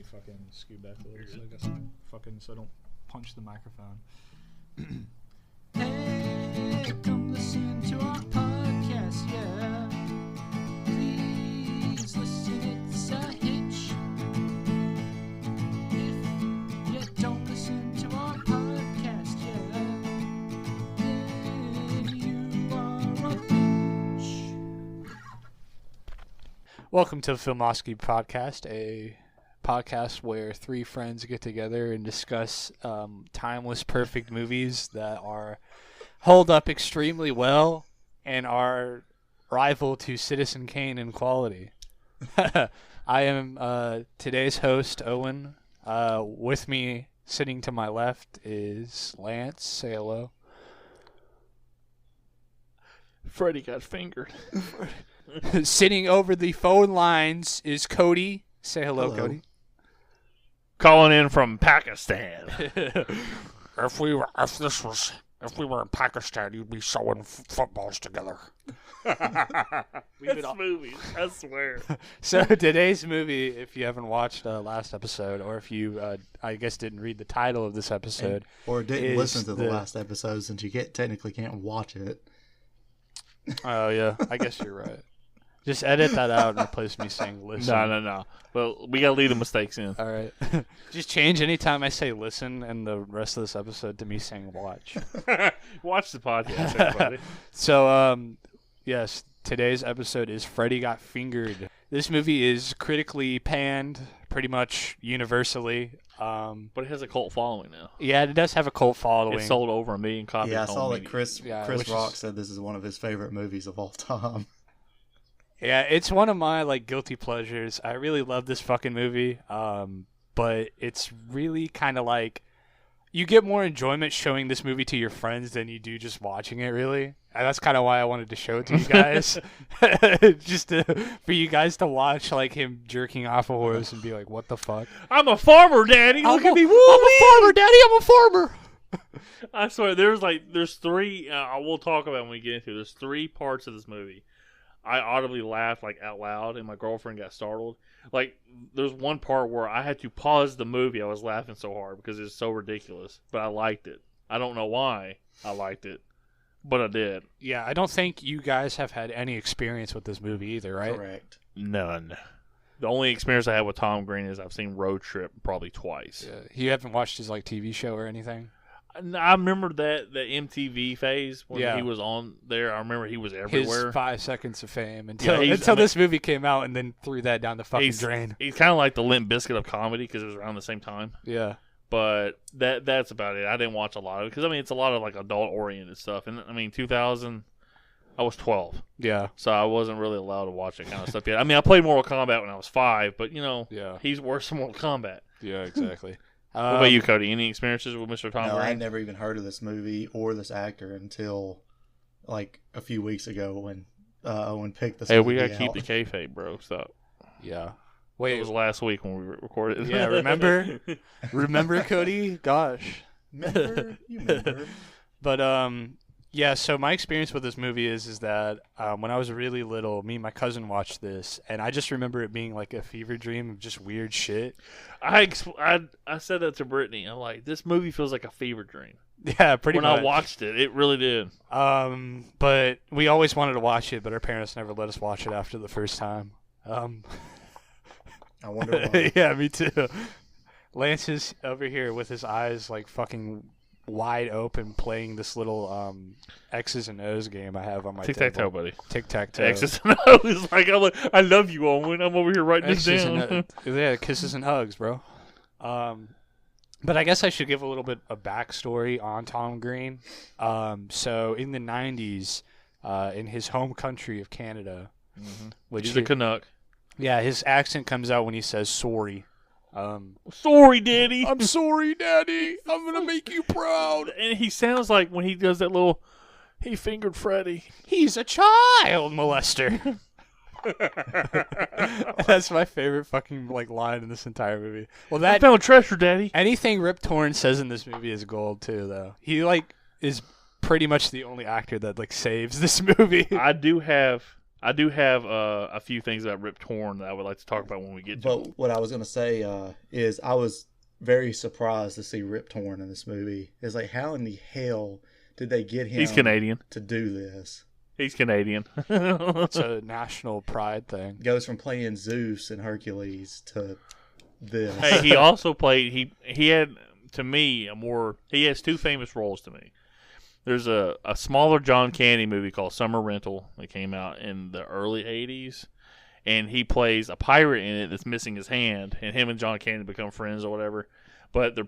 me fucking scoot back a little so I guess so I don't punch the microphone. Hey, come listen to our podcast, yeah. Please listen, it's a hitch. If you don't listen to our podcast, yeah, then you are a bitch. Welcome to the Filmosky Podcast, a podcast where three friends get together and discuss timeless, perfect movies that hold up extremely well and are rival to Citizen Kane in quality. I am today's host, Owen. With me, sitting to my left, is Lance. Say hello. Freddy got fingered. Sitting over the phone lines is Cody. Say hello. Cody. Calling in from Pakistan. If we were in Pakistan, you'd be sewing footballs together. It's movies, I swear. So today's movie, if you haven't watched last episode, or if you, I guess, didn't read the title of this episode, or didn't listen to the last episode, since you technically can't watch it. Oh yeah, I guess you're right. Just edit that out and replace me saying listen. No. Well, we gotta leave the mistakes in. All right. Just change anytime I say listen and the rest of this episode to me saying watch. Watch the podcast, everybody. So, yes, today's episode is Freddy Got Fingered. This movie is critically panned pretty much universally. But it has a cult following now. Yeah, it does have a cult following. It sold over 1 million copies. Yeah, I saw that Chris Rock is... said this is one of his favorite movies of all time. Yeah, it's one of my guilty pleasures. I really love this fucking movie. But it's really kind of like you get more enjoyment showing this movie to your friends than you do just watching it, really. And that's kind of why I wanted to show it to you guys. Just for you guys to watch him jerking off a horse and be like, what the fuck? I'm a farmer, Daddy. Look at me. Woo, I'm a farmer, Daddy. I'm a farmer. I swear, there's three, we'll talk about when we get into it. There's 3 parts of this movie. I audibly laughed out loud, and my girlfriend got startled. There's one part where I had to pause the movie. I was laughing so hard because it's so ridiculous, but I liked it. I don't know why I liked it, but I did. Yeah, I don't think you guys have had any experience with this movie either, right? Correct. None. The only experience I had with Tom Green is I've seen Road Trip probably twice. Yeah. You haven't watched his TV show or anything? I remember the MTV phase when he was on there. I remember he was everywhere. His 5 seconds of fame until this movie came out and then threw that down the fucking drain. He's kind of like the Limp Bizkit of comedy because it was around the same time. Yeah. But that's about it. I didn't watch a lot of it because, it's a lot of adult-oriented stuff. And, 2000, I was 12. Yeah. So I wasn't really allowed to watch that kind of stuff yet. I played Mortal Kombat when I was 5, but, he's worse than Mortal Kombat. Yeah, exactly. What about you, Cody? Any experiences with Mr. Tom Green? I had never even heard of this movie or this actor until a few weeks ago when Owen picked this movie out. Hey, we gotta keep the kayfabe, bro. Stop. Yeah. Wait, it was last week when we recorded. Yeah, remember? Remember, Cody? Gosh. Remember? You remember. But, yeah, so my experience with this movie is that when I was really little, me and my cousin watched this, and I just remember it being a fever dream of just weird shit. I said that to Brittany. I'm like, this movie feels like a fever dream. Yeah, pretty much. When I watched it, it really did. But we always wanted to watch it, but our parents never let us watch it after the first time. I wonder why. Yeah, me too. Lance is over here with his eyes fucking wide open playing this little X's and O's game I have on my Tic-tac-toe, buddy. Tic-tac-toe. X's and O's. I love you, Owen. I'm over here writing this down. Yeah, kisses and hugs, bro. But I guess I should give a little bit of backstory on Tom Green. So in the 90s, in his home country of Canada, which he's a Canuck. Yeah, his accent comes out when he says sorry. Sorry, Daddy. I'm sorry, Daddy. I'm gonna make you proud. And he sounds like when he does that he fingered Freddy. He's a child molester. That's my favorite fucking line in this entire movie. Well, I found treasure, Daddy. Anything Rip Torn says in this movie is gold too, though. He is pretty much the only actor that saves this movie. I do have I do have a few things about Rip Torn that I would like to talk about when we get to it. But what I was going to say is I was very surprised to see Rip Torn in this movie. It's like, how in the hell did they get him He's Canadian. to do this? He's Canadian. It's a national pride thing. Goes from playing Zeus and Hercules to this. Hey, he also played. He had, to me, he has two famous roles to me. There's a smaller John Candy movie called Summer Rental that came out in the early 80s. And he plays a pirate in it that's missing his hand. And him and John Candy become friends or whatever. But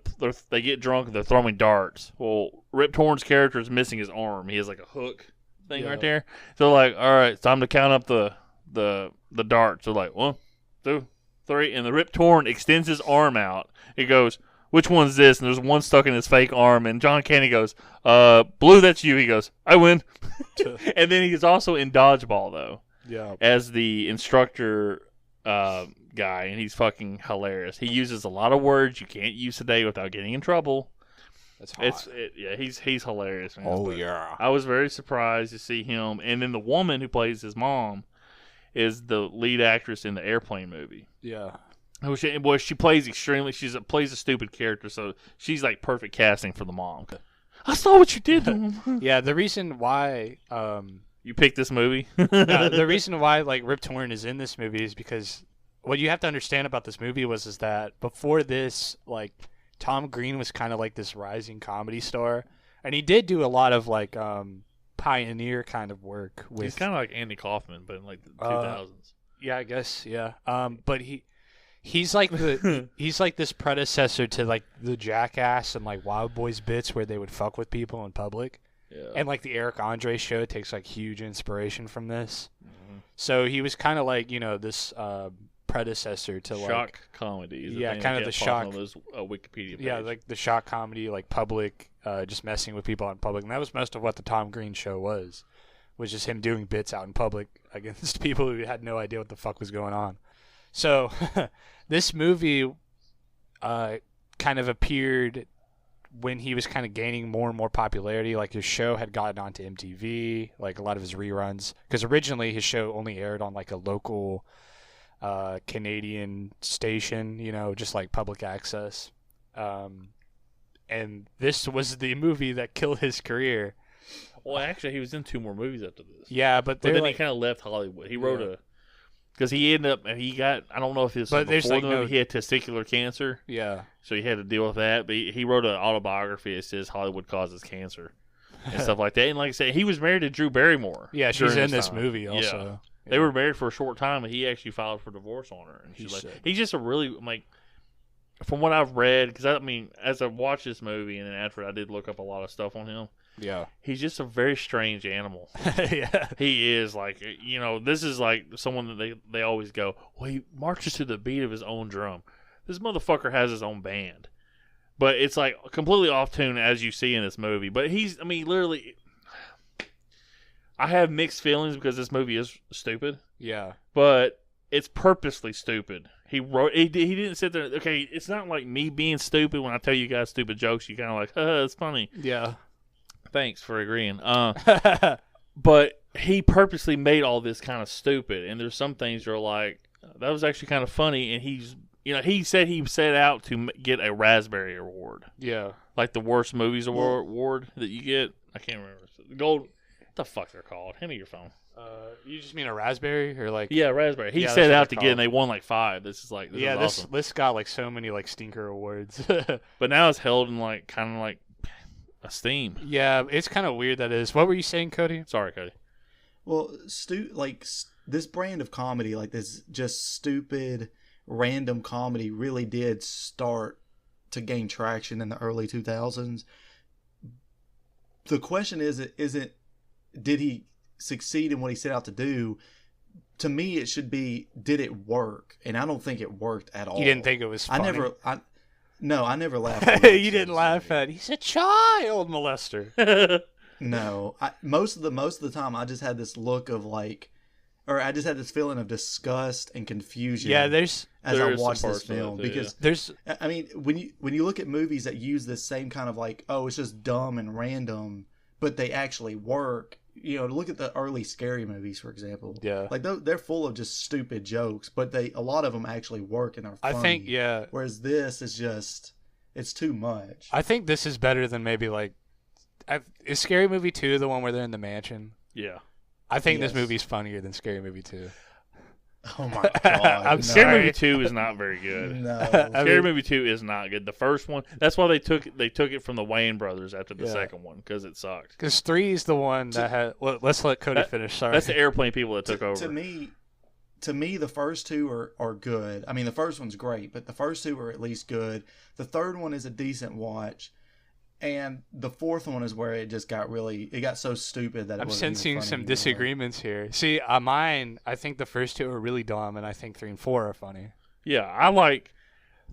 they get drunk and they're throwing darts. Well, Rip Torn's character is missing his arm. He has like a hook thing right there. So like, all right, it's time to count up the darts. So like, 1, 2, 3. And the Rip Torn extends his arm out. He goes, which one's this? And there's one stuck in his fake arm. And John Candy goes, Blue, that's you. He goes, I win. And then he's also in Dodgeball, though. Yeah. As the instructor guy. And he's fucking hilarious. He uses a lot of words you can't use today without getting in trouble. That's hot. He's hilarious, man. Oh, But yeah. I was very surprised to see him. And then the woman who plays his mom is the lead actress in the Airplane movie. Yeah. She plays plays a stupid character, so she's like perfect casting for the mom. I saw what you did to him. Yeah, the reason why You picked this movie? the reason why like Rip Torn is in this movie is because what you have to understand about this movie is that before this, like, Tom Green was kind of like this rising comedy star, and he did do a lot of like pioneer kind of work with. He's kind of like Andy Kaufman, but in like the 2000s. Yeah, I guess. Yeah. But he's like he's like this predecessor to like the Jackass and like Wild Boys bits where they would fuck with people in public. Yeah. And like the Eric Andre show takes like huge inspiration from this. Mm-hmm. So he was kind of like, this predecessor to Shock like comedies. yeah, kind of the shock. On those Wikipedia page. Yeah, like the shock comedy, like public, just messing with people out in public. And that was most of what the Tom Green show was just him doing bits out in public against people who had no idea what the fuck was going on. So this movie kind of appeared when he was kind of gaining more and more popularity. Like his show had gotten onto MTV, like a lot of his reruns. Because originally his show only aired on like a local Canadian station, just like public access. And this was the movie that killed his career. Well, actually, he was in 2 more movies after this. Yeah, but then like, he kind of left Hollywood. He wrote because he ended up, he got, I don't know if this was before like the movie, he had testicular cancer. Yeah. So he had to deal with that. But he wrote an autobiography that says Hollywood causes cancer and stuff like that. And like I said, he was married to Drew Barrymore. Yeah, she's in this time. movie also. Yeah. Yeah. They were married for a short time, and he actually filed for divorce on her. And he's just a really, like, from what I've read, because as I watched this movie and then after I did look up a lot of stuff on him. Yeah. He's just a very strange animal. Yeah. He is like, this is like someone that they always go, well, he marches to the beat of his own drum. This motherfucker has his own band. But it's like completely off tune as you see in this movie. But literally, I have mixed feelings because this movie is stupid. Yeah. But it's purposely stupid. He didn't sit there. Okay, it's not like me being stupid when I tell you guys stupid jokes. You kind of like, it's funny. Yeah. Thanks for agreeing. But he purposely made all this kind of stupid, and there's some things that are like, that was actually kind of funny, and he said he set out to get a Raspberry Award. Yeah. Like the worst movies award that you get. I can't remember. Gold. What the fuck they're called? Hand me your phone. You just mean a Raspberry or like? Yeah, Raspberry. He Yeah, set that's out what to they're get, and called. they won like 5. This is awesome. This got like so many like stinker awards. But now it's held in like kind of like esteem. Yeah, it's kind of weird that is. What were you saying, Cody? Sorry, Cody. Well, this brand of comedy, like this just stupid, random comedy, really did start to gain traction in the early 2000s. The question isn't did he succeed in what he set out to do? To me, it should be, did it work? And I don't think it worked at all. You didn't think it was funny? I never laughed at it. You didn't laugh at. He's a child molester. No, most of the time I just had this look of like, or I just had this feeling of disgust and confusion. Yeah, as I watched this film because there's. I mean, when you look at movies that use this same kind of like, oh, it's just dumb and random, but they actually work. look at the early scary movies, for example. Yeah. Like they're full of just stupid jokes, but a lot of them actually work and are funny. I think, yeah. Whereas this is just, it's too much. I think this is better than maybe like, is Scary Movie 2 the one where they're in the mansion? Yeah. I think Yes. this movie's funnier than Scary Movie 2. Oh my god! I'm no. Scary sorry. Movie 2 is not very good. No. Scary Movie 2 is not good. The first one, that's why they took it from the Wayne brothers after the Yeah. second one, because it sucked. Because 3 is the one that had. Well, let's let Cody finish. Sorry. That's the airplane people that took over. To me, the first two are good. I mean, the first one's great, but the first two are at least good. The third one is a decent watch, and the fourth one is where it just got so stupid that it I'm wasn't even sensing funny some anymore. disagreements here. See, mine, I think the first two are really dumb, and I think 3 and 4 are funny. Yeah, I like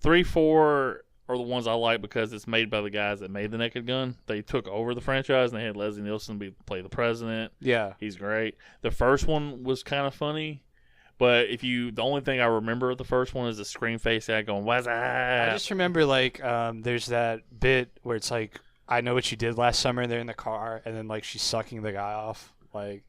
3, 4 are the ones I like because it's made by the guys that made The Naked Gun. They took over the franchise, and they had Leslie Nielsen play the president. Yeah. He's great. The first one was kind of funny. But the only thing I remember of the first one is the scream face guy going, "What's that?" I just remember, like, there's that bit where it's like, I know what you did last summer, and they're in the car, and then, like, she's sucking the guy off. Like,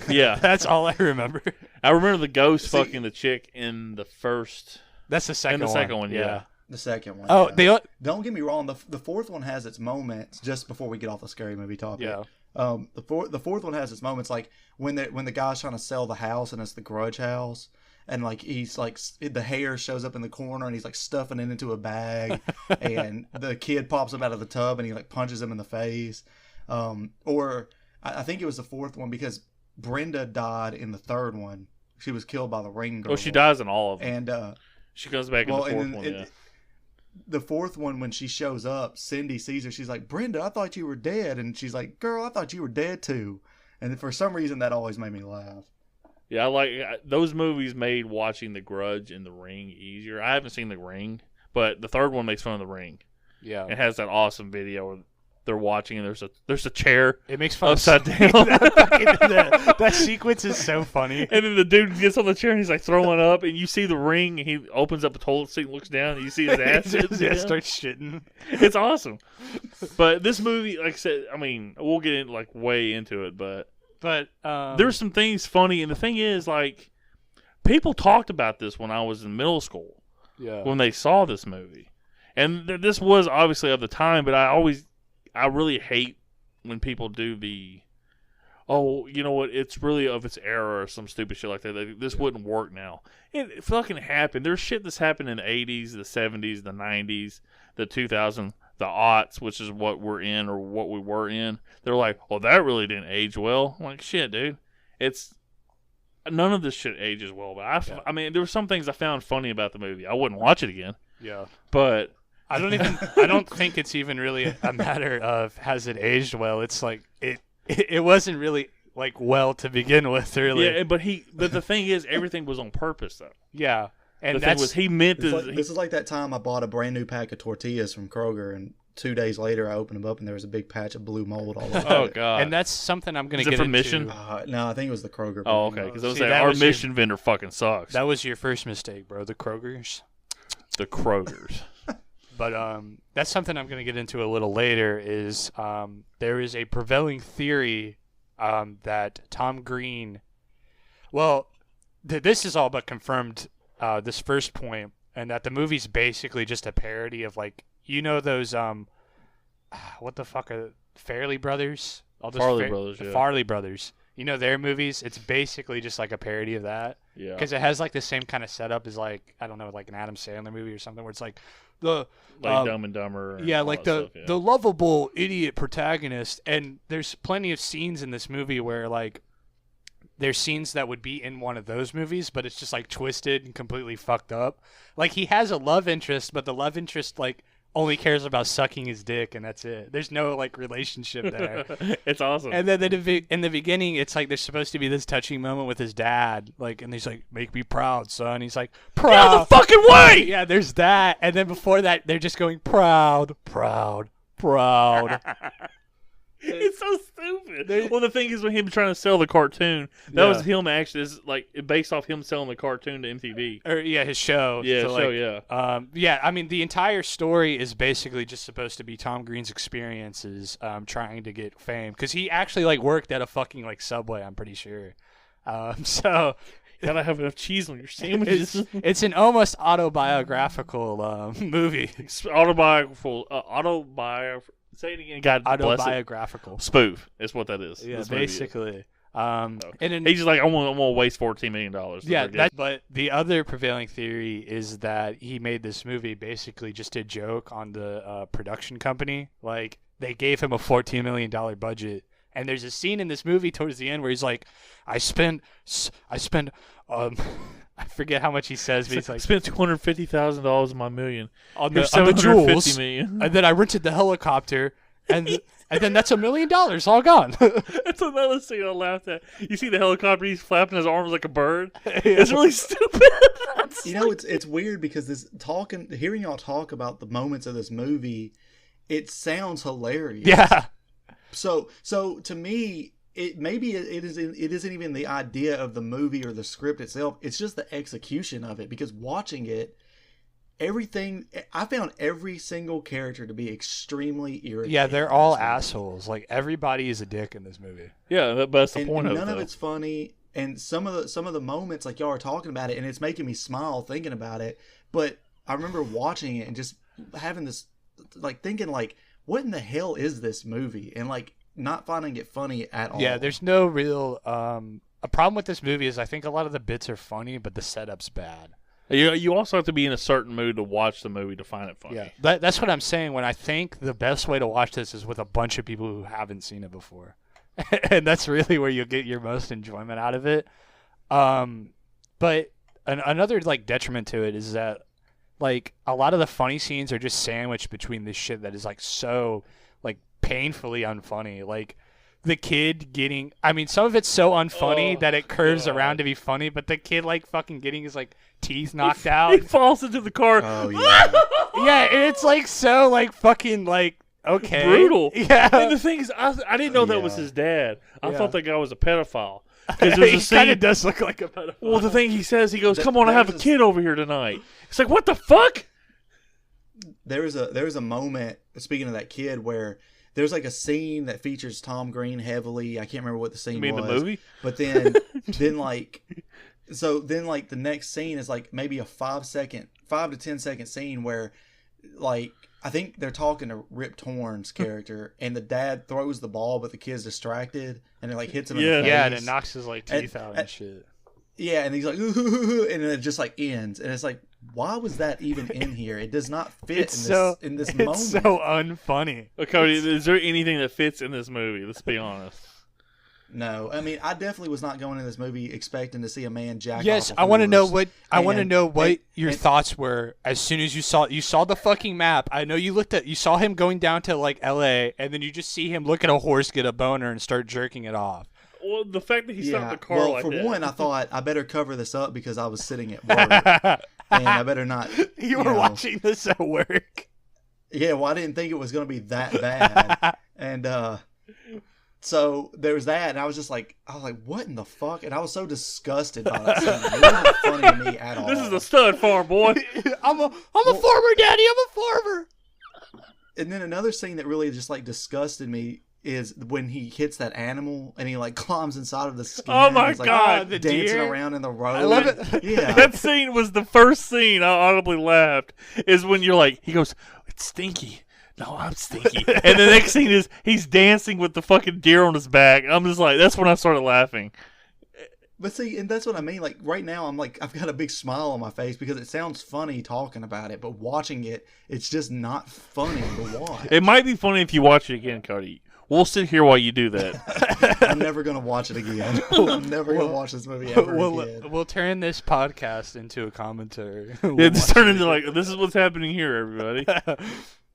Yeah. that's all I remember. I remember the ghost fucking the chick in the first. That's the second one. In the second one, yeah. The second one. Oh, yeah. Don't get me wrong. The fourth one has its moments. Just before we get off the scary movie topic, Yeah. The fourth one has its moments, like when the guy's trying to sell the house and it's the grudge house, and like he's like the hair shows up in the corner and he's like stuffing it into a bag, and the kid pops up out of the tub and he like punches him in the face. Or I think it was the fourth one because Brenda died in the third one. She was killed by the ring girl. Well, she dies in all of them. And she comes back in the fourth one, yeah. The fourth one, when she shows up, Cindy sees her. She's like, "Brenda, I thought you were dead." And she's like, "Girl, I thought you were dead too." And for some reason, that always made me laugh. Yeah, I like those movies made watching The Grudge and The Ring easier. I haven't seen The Ring, but the third one makes fun of The Ring. Yeah. It has that awesome video where they're watching and there's a chair. It makes fun upside of down. that sequence is so funny. And then the dude gets on the chair and he's like throwing up, and you see The Ring, and he opens up a toilet seat and looks down, and you see his ass. Yeah, starts shitting. It's awesome. But this movie, like I said, I mean, we'll get in, like way into it, but there's some things funny, and the thing is, like, people talked about this when I was in middle school. Yeah. When they saw this movie, and this was obviously of the time, but I really hate when people do you know what, it's really of its era or some stupid shit like that. This wouldn't work now. It fucking happened. There's shit that's happened in the 80s, the 70s, the 90s, the 2000s, the aughts, which is what we're in or what we were in. They're like, "Oh, that really didn't age well." I'm like, shit, dude. None of this shit ages well. But I mean, there were some things I found funny about the movie. I wouldn't watch it again. Yeah. But I don't think it's even really a matter of has it aged well. It's like it wasn't really like well to begin with, really. yeah, but the thing is, everything was on purpose though. Yeah. And The thing was, he meant This to. is like that time I bought a brand new pack of tortillas from Kroger, and 2 days later I opened them up and there was a big patch of blue mold all over. Oh it. god! And that's something I'm going Is to it get from into. Mission? No, I think it was the Kroger. Oh, brand. okay. Because I was See, saying that our was your- mission vendor fucking sucks. That was your first mistake, bro. The Krogers. The Krogers. But that's something I'm going to get into a little later. Is there is a prevailing theory that Tom Green. Well, this is all but confirmed. This first point, and that the movie's basically just a parody of, like, you know, those what the fuck are Farley brothers? Farley Brothers, the yeah. Farley brothers. You know their movies. It's basically just like a parody of that. Yeah. Because it has like the same kind of setup as, like, I don't know, like an Adam Sandler movie or something, where it's like the Like Dumb and Dumber. And yeah, all like that the stuff, yeah. the lovable idiot protagonist. And there's plenty of scenes in this movie where, like, there's scenes that would be in one of those movies, but it's just like twisted and completely fucked up. Like, he has a love interest, but the love interest, like, only cares about sucking his dick, and that's it. There's no, like, relationship there. It's awesome. And then in the beginning, it's like there's supposed to be this touching moment with his dad, like, and he's like, "Make me proud, son." He's like, Get out "Proud." of the fucking way! Yeah, there's that. And then before that, they're just going, "Proud, proud, proud." It's so stupid. Well, the thing is, when him trying to sell the cartoon, that was him actually. It's like based off him selling the cartoon to MTV. Or his show. Yeah, so, show. Yeah. Yeah. I mean, the entire story is basically just supposed to be Tom Green's experiences, trying to get fame, because he actually like worked at a fucking like Subway. I'm pretty sure. So. You gotta have enough cheese on your sandwiches. It's an almost autobiographical movie. Autobiographical. Say it again. God bless it. Autobiographical Spoof. Is what that is. Yeah, basically. And he's just like, I'm gonna waste $14 million. Yeah, but the other prevailing theory is that he made this movie basically just a joke on the production company. Like, they gave him a $14 million budget, and there's a scene in this movie towards the end where he's like, I spent I forget how much he says, but he's like, spent $250,000 of my million on the jewels, and then I rented the helicopter, and then that's $1 million all gone. That's another scene I laughed at. You see the helicopter, he's flapping his arms like a bird. It's really stupid. It's weird because hearing y'all talk about the moments of this movie, it sounds hilarious. Yeah. So to me, it isn't even the idea of the movie or the script itself. It's just the execution of it. Because watching it, I found every single character to be extremely irritating. Yeah, they're all assholes. Like, everybody is a dick in this movie. Yeah, but that's the point of it. None of it's funny. And some of the moments, like y'all are talking about it, and it's making me smile thinking about it. But I remember watching it and just having this, like, thinking, like, what in the hell is this movie? And, like, not finding it funny at all. Yeah, there's no real a problem with this movie is I think a lot of the bits are funny, but the setup's bad. You also have to be in a certain mood to watch the movie to find it funny. Yeah, that's what I'm saying. When I think the best way to watch this is with a bunch of people who haven't seen it before, and that's really where you'll get your most enjoyment out of it. But another like detriment to it is that like a lot of the funny scenes are just sandwiched between this shit that is like so like painfully unfunny. Like the kid getting, I mean, some of it's so unfunny that it curves around to be funny, but the kid like fucking getting his like teeth knocked out. He falls into the car. Oh yeah. Yeah, and it's like so like fucking like okay. Brutal. Yeah. And the thing is, I didn't know that was his dad. I thought that guy was a pedophile. Because He kind of does look like a pedophile. Well, the thing he says, he goes, "Come on, I have a kid over here tonight." It's like, what the fuck? There was a moment, speaking of that kid, where there's like a scene that features Tom Green heavily. I can't remember what the scene was. You mean the movie? But then like the next scene is like maybe a 5 to 10 second scene where like I think they're talking to Rip Torn's character and the dad throws the ball but the kid's distracted and it like hits him in the face. Yeah, and it knocks his like teeth out and shit. Yeah, and he's like, ooh, and then it just like ends, and it's like, why was that even in here? It does not fit in this moment. It's so unfunny. Cody, is there anything that fits in this movie? Let's be honest. No, I mean, I definitely was not going in this movie expecting to see a man jack. Yes, off I want to know horse. what your thoughts were as soon as you saw the fucking map. I know you saw him going down to like L.A. and then you just see him look at a horse, get a boner, and start jerking it off. Well, the fact that he stopped the car like for that. one, I thought I better cover this up because I was sitting at work, and I better not. You were watching this at work. Yeah, well, I didn't think it was going to be that bad, and so there was that, and I was like, what in the fuck? And I was so disgusted by that scene. It wasn't funny to me at all. This is a stud farm, boy. I'm a farmer, Daddy. I'm a farmer. And then another scene that really just like disgusted me is when he hits that animal and he like climbs inside of the skin. Oh my and he's, God, like, the dancing deer? around in the road. I love it. Yeah, That scene was the first scene I audibly laughed. Is when you're like, he goes, "It's stinky." No, I'm stinky. And the next scene is he's dancing with the fucking deer on his back. I'm just like, that's when I started laughing. but see, and that's what I mean. Like right now, I'm like, I've got a big smile on my face because it sounds funny talking about it, but watching it, it's just not funny to watch. It might be funny if you watch it again, Cody. We'll sit here while you do that. I'm never gonna watch it again. I'm never gonna watch this movie ever again. We'll turn this podcast into a commentary. Yeah, just turn into like, this is what's happening here, everybody.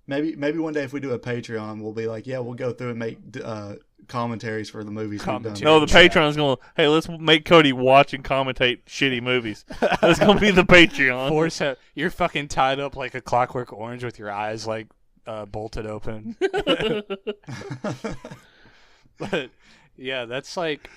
Maybe one day if we do a Patreon, we'll be like, yeah, we'll go through and make commentaries for the movies we've done. No, the Patreon's going to, hey, let's make Cody watch and commentate shitty movies. That's going to be the Patreon. You're fucking tied up like a Clockwork Orange with your eyes like bolted open. But yeah, that's like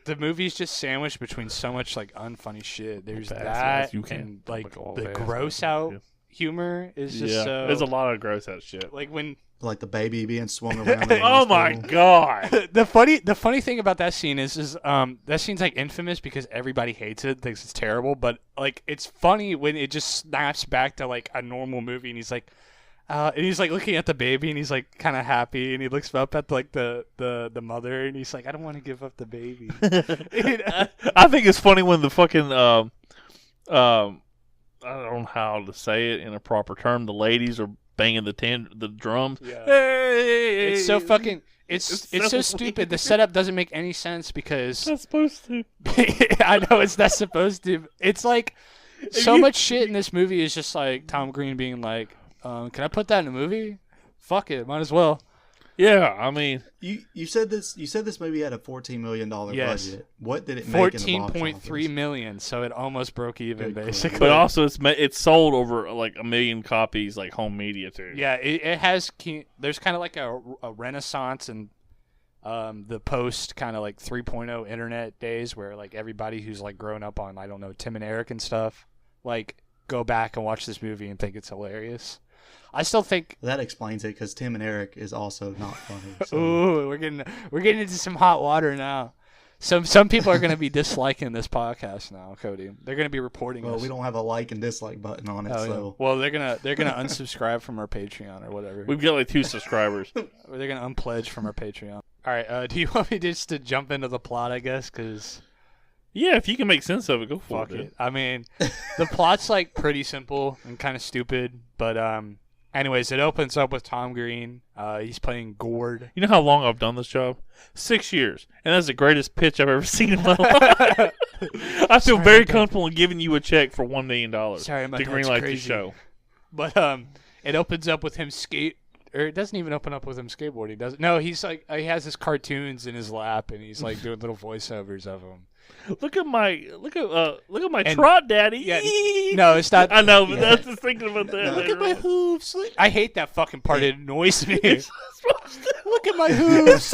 the movie's just sandwiched between so much like unfunny shit. There's that and like the gross out humor is just so. There's a lot of gross out shit. Like when Like the baby being swung around. In the Oh my hospital. god! the funny thing about that scene is that scene's like infamous because everybody hates it, thinks it's terrible, but like it's funny when it just snaps back to like a normal movie and he's like looking at the baby and he's like kind of happy and he looks up at like the mother and he's like, I don't want to give up the baby. I think it's funny when the fucking I don't know how to say it in a proper term. The ladies are banging the drums. Yeah. Hey! It's so fucking. It's so stupid. The setup doesn't make any sense because It's not supposed to. I know it's not supposed to. It's like so you- much shit in this movie is just like Tom Green being like, "Can I put that in a movie? Fuck it, might as well." Yeah, I mean, You said this movie had a $14 million Yes. budget. What did it make in the box 14.3 office? million, so it almost broke even Good basically. but also it's sold over like 1 million copies, like home media too. Yeah, it has. There's kind of like a renaissance and the post kind of like 3.0 internet days where like everybody who's like grown up on, I don't know, Tim and Eric and stuff, like go back and watch this movie and think it's hilarious. I still think. That explains it because Tim and Eric is also not funny. So. Ooh, we're getting into some hot water now. Some people are going to be disliking this podcast now, Cody. They're going to be reporting Well, us. we don't have a like and dislike button on it, Oh, yeah. so Well, they're gonna unsubscribe from our Patreon or whatever. We've got like 2 subscribers. Or they're gonna unpledge from our Patreon. All right. Do you want me just to jump into the plot? I guess because Yeah, if you can make sense of it, go for fuck it. it. I mean, the plot's like pretty simple and kind of stupid, but anyways, it opens up with Tom Green. He's playing Gord. You know how long I've done this job? 6 years, and that's the greatest pitch I've ever seen in my life. I feel very comfortable in giving you a check for $1 million Sorry, my to dad's greenlight the crazy. show. But it opens up with him or it doesn't even open up with him skateboarding, does it? No, he's like he has his cartoons in his lap and he's like doing little voiceovers of them. Look at my And- trot, daddy. Yeah, no, it's not. I know, but Yeah. that's just thinking about that. No. Look later at my on. hooves. I hate that fucking part. It annoys me. It's supposed to. Look at my hooves.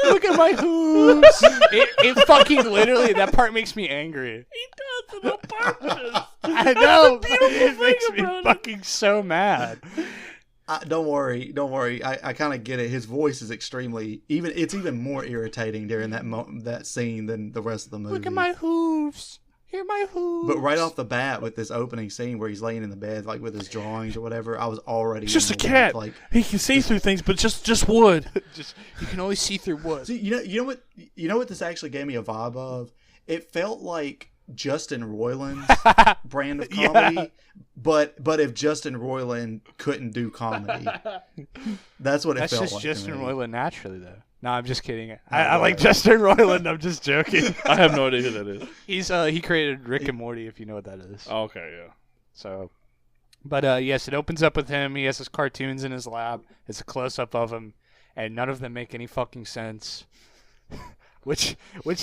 Look at my hooves. It fucking literally, that part makes me angry. He does it on purpose. I know. But beautiful it thing makes me about it. fucking so mad. don't worry. I kind of get it. His voice is extremely it's even more irritating during that scene than the rest of the movie. Look at my hooves. Here are my hooves. But right off the bat with this opening scene where he's laying in the bed like with his drawings or whatever, I was already It's just a annoyed. cat. Like, He can see through things, but just wood. just you can only see through wood. see, you know what this actually gave me a vibe of? It felt like Justin Roiland's brand of comedy, Yeah. but if Justin Roiland couldn't do comedy, that's what it That's felt just like. Justin to me. Roiland naturally, though. No, I'm just kidding. I like Justin Roiland. I'm just joking. I have no idea who that is. He created Rick and Morty, if you know what that is. Oh, okay, yeah. So, but yes, it opens up with him. He has his cartoons in his lap. It's a close up of him, and none of them make any fucking sense. which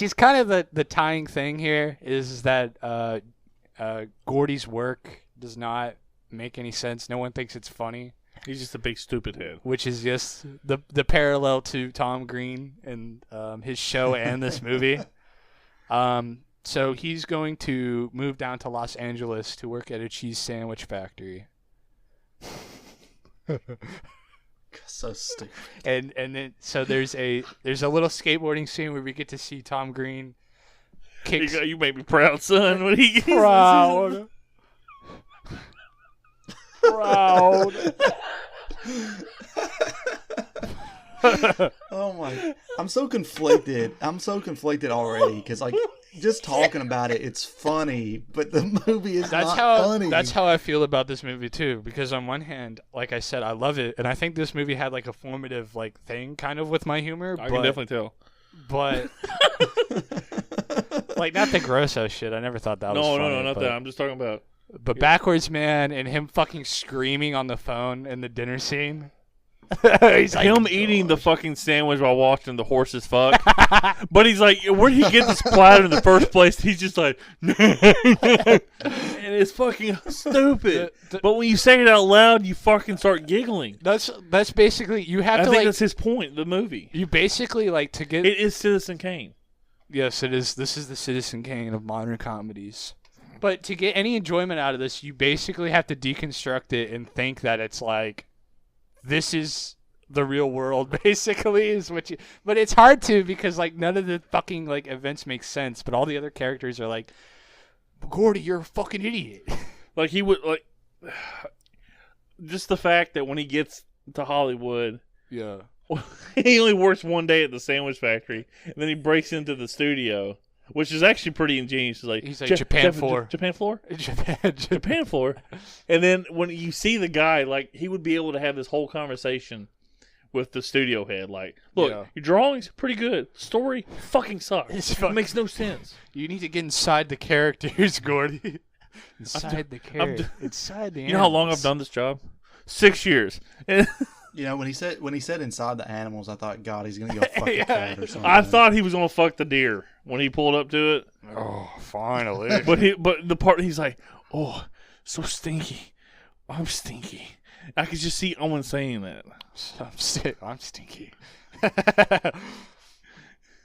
is kind of the tying thing here is that Gordy's work does not make any sense. No one thinks it's funny. He's just a big stupid head. Which is just the parallel to Tom Green and his show and this movie. So he's going to move down to Los Angeles to work at a cheese sandwich factory. So stupid. And then so there's a little skateboarding scene where we get to see Tom Green kicks You make me proud, son. When he gets proud. Proud. Oh my! I'm so conflicted. Already because like just talking about it, it's funny, but the movie is not funny. That's how I feel about this movie too. Because on one hand, like I said, I love it, and I think this movie had like a formative like thing kind of with my humor. I can definitely tell. But like not the gross out shit. I never thought that was funny. No, not that. I'm just talking about. But Backwards Man and him fucking screaming on the phone in the dinner scene. He's like, him eating the fucking sandwich while watching the horses fuck. But he's like, where did he get this platter in the first place? He's just like, and it's fucking stupid. But when you say it out loud, you fucking start giggling. That's basically you have I to think like. that's his point. The movie. You basically like to get. It is Citizen Kane. Yes, it is. This is the Citizen Kane of modern comedies. But to get any enjoyment out of this, you basically have to deconstruct it and think that it's like, this is the real world, basically, is what you. But it's hard to because like none of the fucking like events make sense. But all the other characters are like, Gordy, you're a fucking idiot. Like he would like, just the fact that when he gets to Hollywood, Yeah. he only works one day at the sandwich factory, and then he breaks into the studio. Which is actually pretty ingenious. He's like Japan floor. Japan floor? Japan. Japan floor. And then when you see the guy, like, he would be able to have this whole conversation with the studio head. Like, look, your drawings, pretty good. Story, fucking sucks. It makes no sense. You need to get inside the characters, Gordy. Inside the character. Inside the You know how long I've done this job? 6 years. You know, when he said inside the animals, I thought, God, he's gonna go fuck a cat or something. I thought he was gonna fuck the deer when he pulled up to it. Oh, finally. but the part he's like, oh, so stinky. I'm stinky. I could just see Owen saying that. I'm stinky.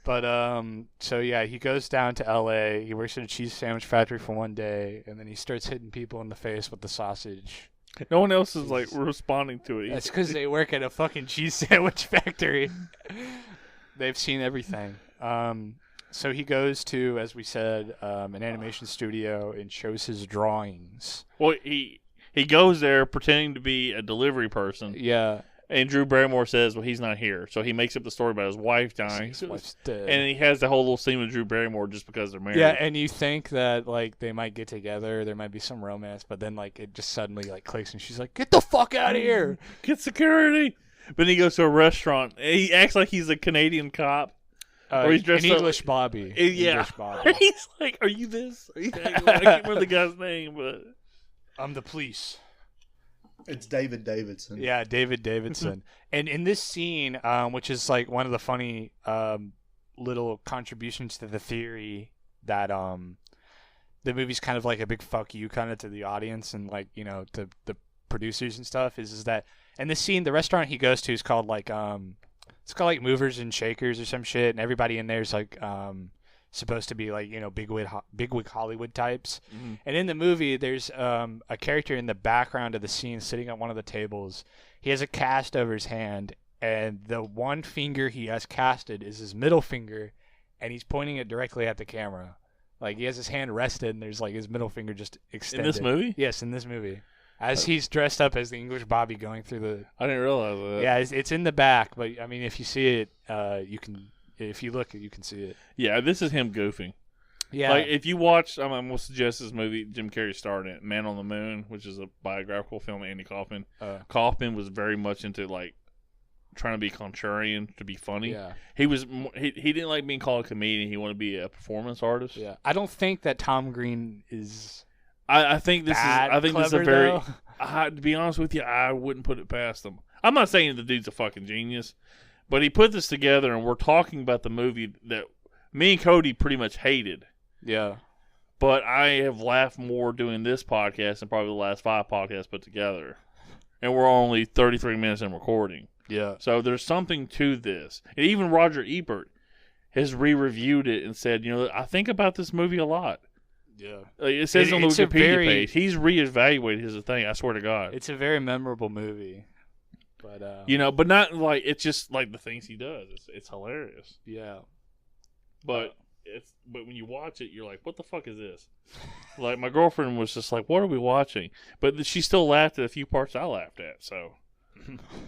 But so yeah, he goes down to L.A. He works at a cheese sandwich factory for one day, and then he starts hitting people in the face with the sausage. No one else is like responding to it. That's because they work at a fucking cheese sandwich factory. They've seen everything. So he goes to, as we said, an animation studio and shows his drawings. Well, he goes there pretending to be a delivery person. Yeah. And Drew Barrymore says, well, he's not here. So he makes up the story about his wife dying. His wife's dead. And he has the whole little scene with Drew Barrymore just because they're married. Yeah, and you think that, like, they might get together, there might be some romance, but then, like, it just suddenly, like, clicks, and she's like, get the fuck out of here! Get security! But then he goes to a restaurant. And he acts like he's a Canadian cop. Or he's dressed English Bobby. Yeah. English Bobby. He's like, are you this? I can't remember the guy's name, but... I'm the police. It's David Davidson. Yeah, David Davidson. And in this scene, which is like one of the funny little contributions to the theory that the movie's kind of like a big fuck you kind of to the audience and like, you know, to the producers and stuff, is that in this scene, the restaurant he goes to is called like it's called like Movers and Shakers or some shit, and everybody in there is like supposed to be like, you know, bigwig Hollywood types. Mm-hmm. And in the movie, there's a character in the background of the scene sitting at one of the tables. He has a cast over his hand, and the one finger he has casted is his middle finger, and he's pointing it directly at the camera. Like, he has his hand rested, and there's like his middle finger just extended. In this movie? Yes, in this movie. As he's dressed up as the English Bobby going through the... I didn't realize that. Yeah, it's in the back, but I mean, if you see it, you can... If you look, you can see it. Yeah, this is him goofing. Yeah. Like, if you watch, I'm going to suggest this movie Jim Carrey starred in, Man on the Moon, which is a biographical film of Andy Kaufman. Kaufman was very much into, like, trying to be contrarian, to be funny. Yeah. He didn't like being called a comedian. He wanted to be a performance artist. Yeah. I don't think that Tom Green is... I think this is a very... though. To be honest with you, I wouldn't put it past him. I'm not saying the dude's a fucking genius, but he put this together, and we're talking about the movie that me and Cody pretty much hated. Yeah. But I have laughed more doing this podcast than probably the last 5 podcasts put together. And we're only 33 minutes in recording. Yeah. So there's something to this. And even Roger Ebert has re-reviewed it and said, you know, I think about this movie a lot. Yeah. Like, it says on the Wikipedia page. He's re-evaluated his thing, I swear to God. It's a very memorable movie. But you know, but not like, it's just like the things he does. It's hilarious. Yeah. But but when you watch it, you're like, what the fuck is this? Like, my girlfriend was just like, what are we watching? But she still laughed at a few parts I laughed at, so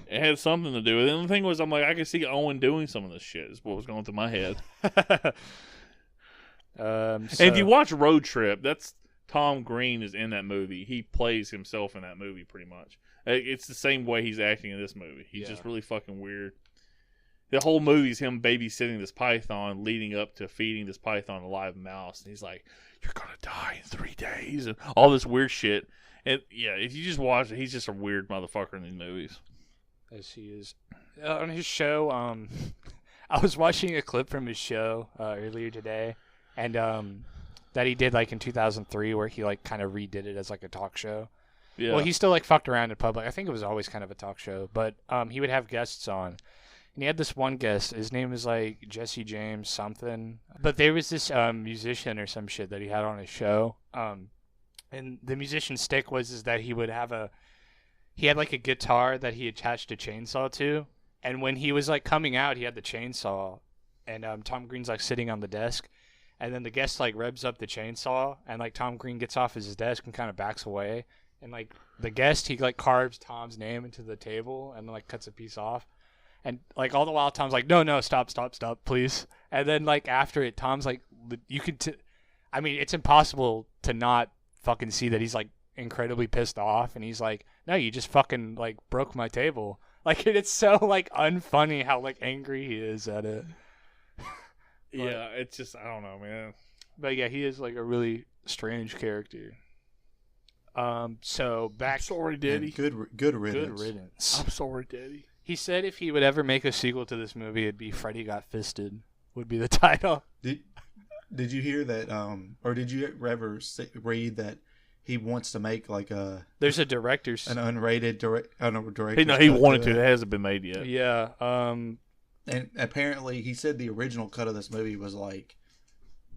it had something to do with it. And the thing was, I'm like, I could see Owen doing some of this shit is what was going through my head. And if you watch Road Trip, that's Tom Green is in that movie. He plays himself in that movie pretty much. It's the same way he's acting in this movie. He's just really fucking weird. The whole movie is him babysitting this python leading up to feeding this python a live mouse. And he's like, you're going to die in 3 days. And all this weird shit. And yeah, if you just watch it, he's just a weird motherfucker in these movies. as he is on his show. I was watching a clip from his show earlier today, and that he did like in 2003, where he like kind of redid it as like a talk show. Yeah. Well, he still like fucked around in public. I think it was always kind of a talk show, but he would have guests on. And he had this one guest. His name was like Jesse James something. But there was this musician or some shit that he had on his show. And the musician's stick was is that he would have he had like a guitar that he attached a chainsaw to. And when he was like coming out, he had the chainsaw. And Tom Green's like sitting on the desk. And then the guest like revs up the chainsaw. And like Tom Green gets off his desk and kind of backs away. And like the guest, he like carves Tom's name into the table and like cuts a piece off. And, like, all the while, Tom's like, no, stop, please. And then, like, after it, Tom's like, you could, I mean, it's impossible to not fucking see that he's, like, incredibly pissed off. And he's like, no, you just fucking, like, broke my table. Like, it's so, like, unfunny how, like, angry he is at it. Yeah, it's just, I don't know, man. But, yeah, he is, like, a really strange character. So, back. I'm sorry, Daddy. Good riddance. Good riddance. I'm sorry, Daddy. He said if he would ever make a sequel to this movie, it'd be Freddy Got Fisted, would be the title. Did you hear that, or did you ever read that he wants to make like there's a director's... an unrated director's He cut wanted to. It hasn't been made yet. Yeah. And apparently he said the original cut of this movie was like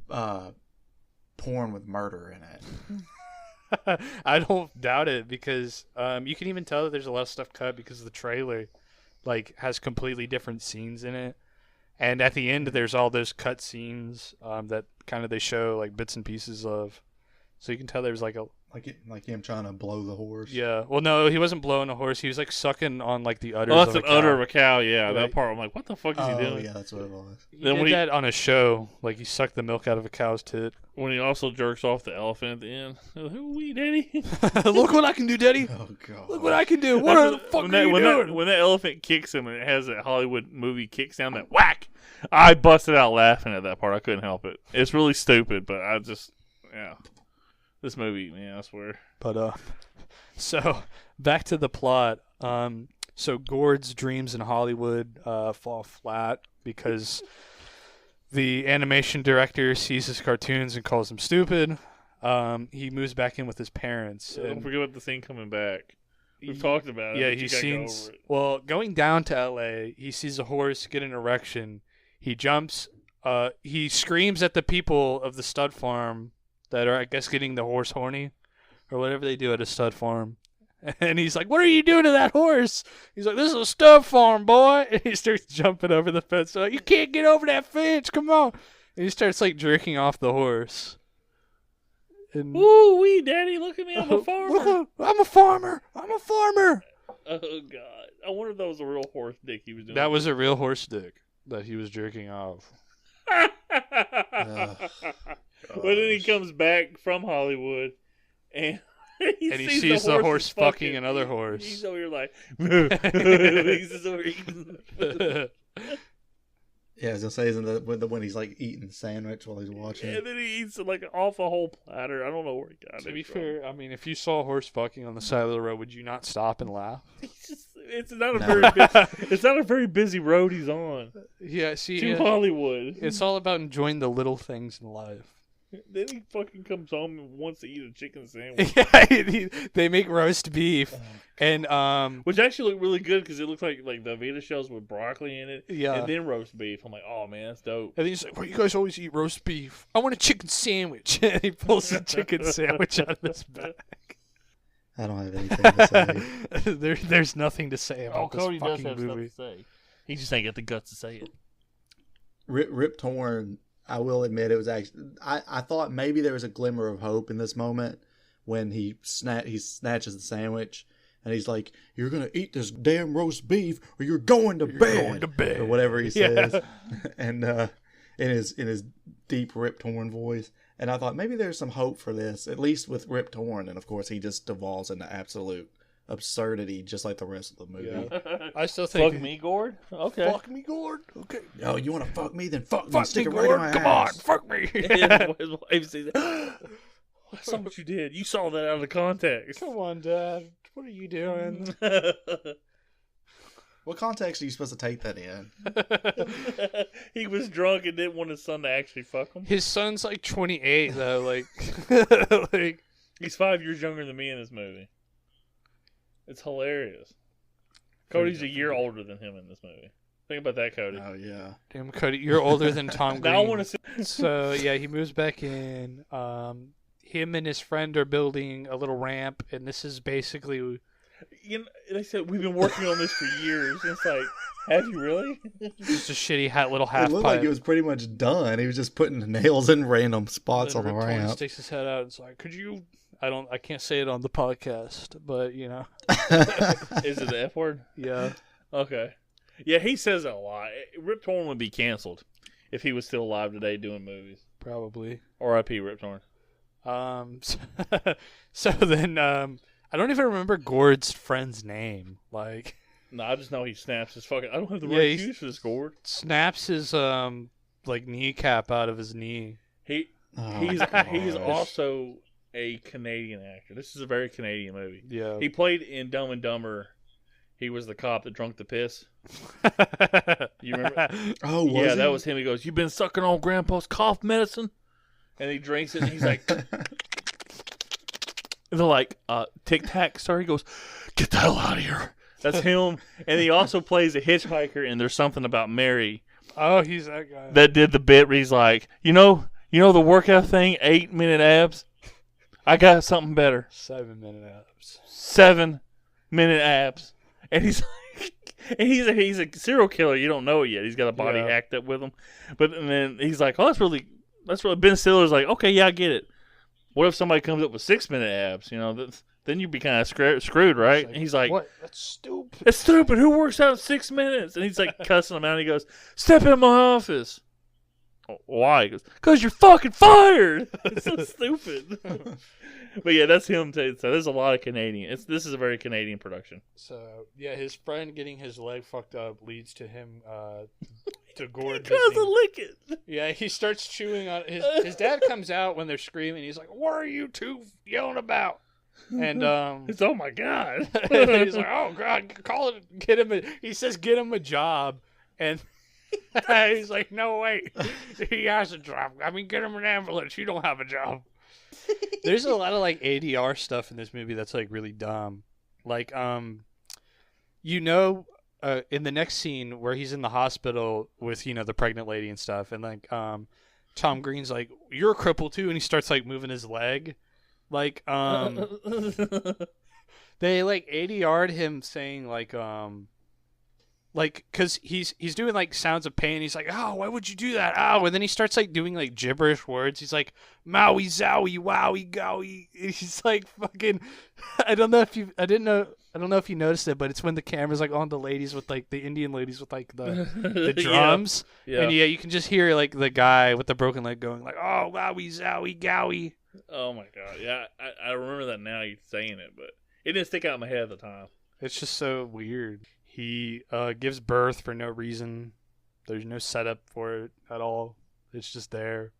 porn with murder in it. I don't doubt it because you can even tell that there's a lot of stuff cut because the trailer like has completely different scenes in it, and at the end there's all those cut scenes that kind of they show like bits and pieces of, so you can tell there's like him trying to blow the horse. Yeah, well no, he wasn't blowing a horse, he was like sucking on like the udders. Oh, that's of an udder of a cow. Yeah, Right. That part I'm like, what the fuck is he doing? Yeah, that's what it was. He did that on a show, like he sucked the milk out of a cow's tit. When he also jerks off the elephant at the end. Who we, Daddy? Look what I can do, Daddy. Oh god. Look what I can do. What the fuck are you doing? When that elephant kicks him and it has that Hollywood movie kick sound, that whack, I busted out laughing at that part. I couldn't help it. It's really stupid, but I just, yeah. This movie, man, I swear. But, so, back to the plot. So Gord's dreams in Hollywood fall flat because the animation director sees his cartoons and calls him stupid. He moves back in with his parents. Don't forget about the scene coming back. We've talked about it. Yeah, he sees. Well, going down to L.A., he sees a horse get an erection. He jumps. He screams at the people of the stud farm that are, I guess, getting the horse horny or whatever they do at a stud farm. And he's like, what are you doing to that horse? He's like, this is a stud farm, boy. And he starts jumping over the fence. Like, you can't get over that fence. Come on. And he starts, like, jerking off the horse. And, Woo wee, Daddy, look at me. I'm a farmer. I'm a farmer. I'm a farmer. Oh, God. I wonder if that was a real horse dick he was doing. That was a real horse dick that he was jerking off. But then he comes back from Hollywood and he sees the horse fucking another horse. He's over here like, he's just over eating. Yeah, I was gonna say, isn't that when he's like eating the sandwich while he's watching? And then he eats like off a whole platter. I don't know where he got it. To be fair, I mean, if you saw a horse fucking on the side of the road, would you not stop and laugh? It's not a very busy road he's on. Yeah, see, To Hollywood. It's all about enjoying the little things in life. Then he fucking comes home and wants to eat a chicken sandwich. Yeah, they make roast beef, and which actually looked really good because it looked like the Vita shells with broccoli in it. Yeah, and then roast beef. I'm like, oh man, that's dope. And he's like, "Well, you guys always eat roast beef. I want a chicken sandwich." And he pulls a chicken sandwich out of his bag. I don't have anything to say. There's nothing to say about this Cody fucking does have movie. stuff to say. He just ain't got the guts to say it. Rip Torn, I will admit, it was actually. I thought maybe there was a glimmer of hope in this moment when he snatches the sandwich and he's like, "You're gonna eat this damn roast beef, or you're going to bed," or whatever he says, and in his deep Rip Torn voice. And I thought maybe there's some hope for this, at least with Rip Torn. And of course, he just devolves into absolute absurdity, just like the rest of the movie. Yeah. I still think Fuck me, Gord. Okay. Fuck me, Gord. Okay. Oh, you want to fuck me? Then fuck me. Fuck Stick me, it right in Gord. my Come ass. on, fuck me. His wife says, that's not what you did. You saw that out of context. Come on, Dad. What are you doing? What context are you supposed to take that in? He was drunk and didn't want his son to actually fuck him. His son's like 28 though, like He's 5 years younger than me in this movie. It's hilarious. Cody's a year older than him in this movie. Think about that, Cody. Oh yeah. damn Cody, you're older than Tom Green. Now I want to see. So yeah, he moves back in. Him and his friend are building a little ramp, and this is basically. You know, they said we've been working on this for years. It's like, have you really? Just a shitty little half It looked pipe. like it was pretty much done. He was just putting nails in random spots on Then the Rip Torn ramp. sticks his head out and it's like, could you? I can't say it on the podcast, but you know. Is it the F word? Yeah. Okay. Yeah, he says it a lot. Rip Torn would be canceled if he was still alive today doing movies. Probably. R.I.P. Rip Torn. So then, I don't even remember Gord's friend's name. Like, No, I just know he snaps his fucking. I don't have the Yeah, right he's- cues for this, Gord. snaps his like kneecap out of his knee. He's gosh. also a Canadian actor. This is a very Canadian movie. Yeah. He played in Dumb and Dumber. He was the cop that drunk the piss. You remember? Oh, was Yeah, he? that was him. He goes, "You've been sucking on Grandpa's cough medicine," and he drinks it. And he's like, they're like, "Tic Tac, sir." He goes, "Get the hell out of here." That's him. And he also plays a hitchhiker. And there's something about Mary Oh, he's that guy. that did the bit where he's like, you know the workout thing, 8-minute abs. I got something better. 7-minute abs. 7-minute abs. And he's like, and he's a serial killer. You don't know it yet. He's got a body Yeah. hacked up with him. But and then he's like, oh, that's really Ben Stiller's like, okay, yeah, I get it. What if somebody comes up with 6-minute abs? You know, then you'd be kind of screwed, right? And he's like, what? That's stupid. that's stupid. Who works out in 6 minutes? And he's like cussing him out. And he goes, step in my office. Why? He goes, because you're fucking fired. It's so stupid. But yeah, that's him too. So there's a lot of Canadian. This is a very Canadian production. So yeah, his friend getting his leg fucked up leads to him to Gord. He doesn't visiting. lick it. Yeah, he starts chewing on his dad comes out when they're screaming. He's like, "What are you two yelling about?" And It's oh my god. he's like, "Oh God, call it, get him." He says, "Get him a job," and he's like, "No, wait, he has a job. I mean, get him an ambulance. You don't have a job." There's a lot of like ADR stuff in this movie that's like really dumb. Like, in the next scene where he's in the hospital with the pregnant lady and stuff, and like Tom Green's like, "You're a cripple too," and he starts like moving his leg. Like they like ADR'd him saying like because he's doing like sounds of pain. He's like, "Oh, why would you do that? Oh," and then he starts like doing like gibberish words. He's like, "Maui zowie wowie gowie." He's like fucking. I don't know if you noticed it, but it's when the camera's like on the ladies with like the Indian ladies with like the drums, Yeah. and yeah, you can just hear like the guy with the broken leg going like, "Oh, wowie zowie gowie." Oh my god. Yeah, I remember that now. You saying it, but it didn't stick out in my head at the time. It's just so weird. He gives birth for no reason. There's no setup for it at all. It's just there.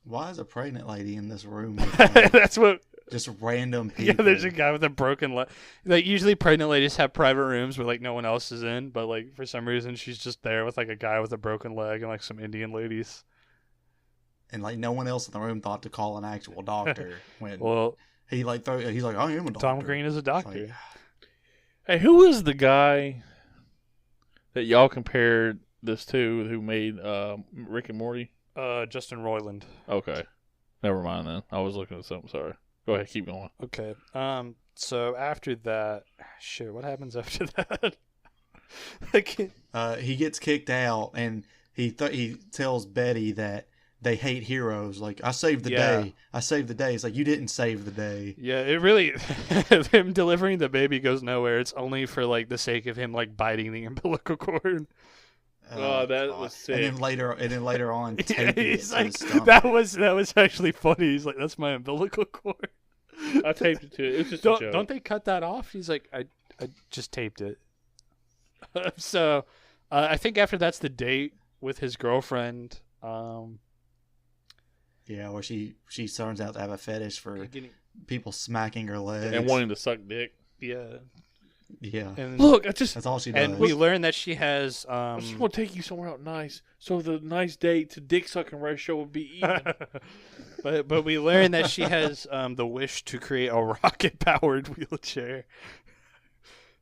Why is a pregnant lady in this room? With That's what. just random Yeah, people. there's a guy with a broken leg. Like usually, pregnant ladies have private rooms where like no one else is in, but like for some reason she's just there with like a guy with a broken leg and like some Indian ladies. And like no one else in the room thought to call an actual doctor when Well, he's like, I am a doctor. Tom Green is a It's doctor. like, Hey, who was the guy that y'all compared this to who made Rick and Morty? Justin Roiland. Okay. Never mind then. I was looking at something. Sorry. Go ahead. Keep going. Okay. So after that, shit. What happens after that? Like, he gets kicked out, and he tells Betty that they hate heroes. Like, I saved the Yeah. day. I saved the day. It's like, you didn't save the day. yeah, it really him delivering the baby goes nowhere. It's only for like the sake of him like biting the umbilical cord. Oh, that God. was And sick. then later on, taping it He's to like, his stomach. that was actually funny. He's like, "That's my umbilical cord." I taped it to it. It was just a joke. Don't they cut that off? He's like, I just taped it. So, I think after that's the date with his girlfriend. Yeah, where she turns out to have a fetish for people smacking her legs. And wanting to suck dick. Yeah. Yeah. And Look, I just That's all she does. and we learn that she has I just want to take you somewhere out nice, so the nice date to dick sucking ratio would be even. but we learn that she has the wish to create a rocket powered wheelchair. It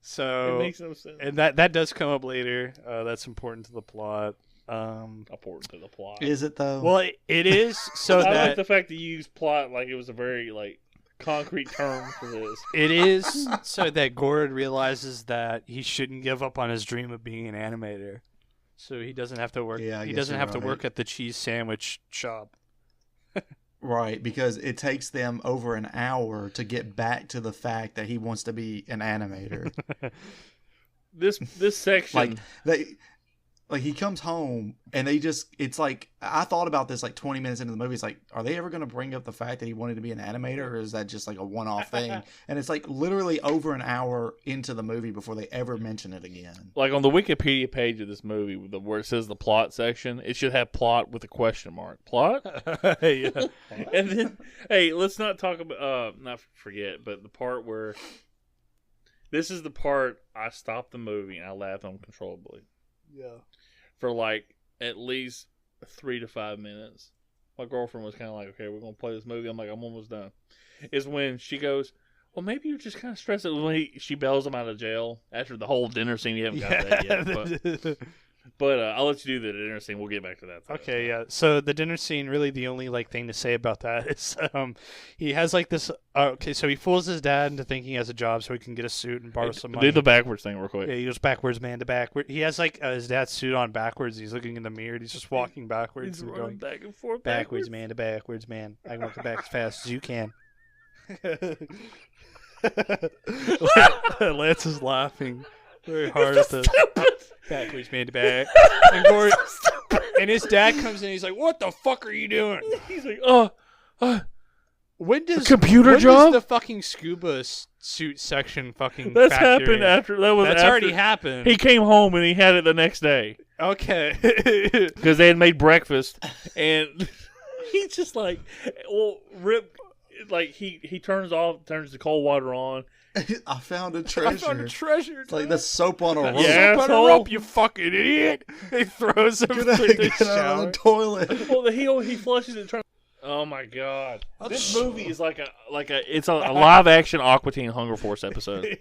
So makes no sense. and that does come up later. That's important to the plot. Important to the plot. Is it though? Well, it is so I like that the fact that you use plot like it was a very concrete term for this. it is so that Gord realizes that he shouldn't give up on his dream of being an animator. So he doesn't have to work. Yeah, I he guess doesn't you're have to right. work at the cheese sandwich shop. Right, because it takes them over an hour to get back to the fact that he wants to be an animator. This section, Like he comes home and it's like, I thought about this like 20 minutes into the movie. It's like, are they ever going to bring up the fact that he wanted to be an animator, or is that just like a one-off thing? And it's like literally over an hour into the movie before they ever mention it again. like on the Wikipedia page of this movie, where it says the plot section, it should have plot with a question mark. Plot? Yeah. And then, hey, let's not talk about, not forget, but the part where, this is the part I stopped the movie and I laughed uncontrollably. Yeah. For like at least 3 to 5 minutes. My girlfriend was kind of like, okay, we're going to play this movie. I'm like, I'm almost done. Is when she goes, well, maybe you're just kind of stressed. When she bails him out of jail after the whole dinner scene. You haven't got that yet. But I'll let you do the dinner scene. We'll get back to that. Okay, yeah. So the dinner scene, really the only thing to say about that is he has like this so he fools his dad into thinking he has a job so he can get a suit and borrow some money. Do the backwards thing real quick. Yeah, he goes backwards man to backward. He has like his dad's suit on backwards. He's looking in the mirror. He's just walking backwards He's and running going back and forth. backwards man to backwards man. I can walk the back as fast as you can. Lance is laughing very hard at the backwards man to back. And Gord, and his dad comes in. He's like, "What the fuck are you doing?" He's like, When does computer when job? does the fucking scuba suit section fucking that's factor happened in? after. That's after, already happened. He came home and he had it the next day. Okay. Because they had made breakfast, and he's just like, well, Rip, like he turns the cold water on. I found a treasure. I found a treasure. It's like the soap on a rope. Yeah. Soap on a asshole. rope, you fucking idiot. He throws him Get out, through the get out shower. of the toilet. Well, he flushes it. Oh my god! This movie is like a it's a live action Aqua Teen Hunger Force episode.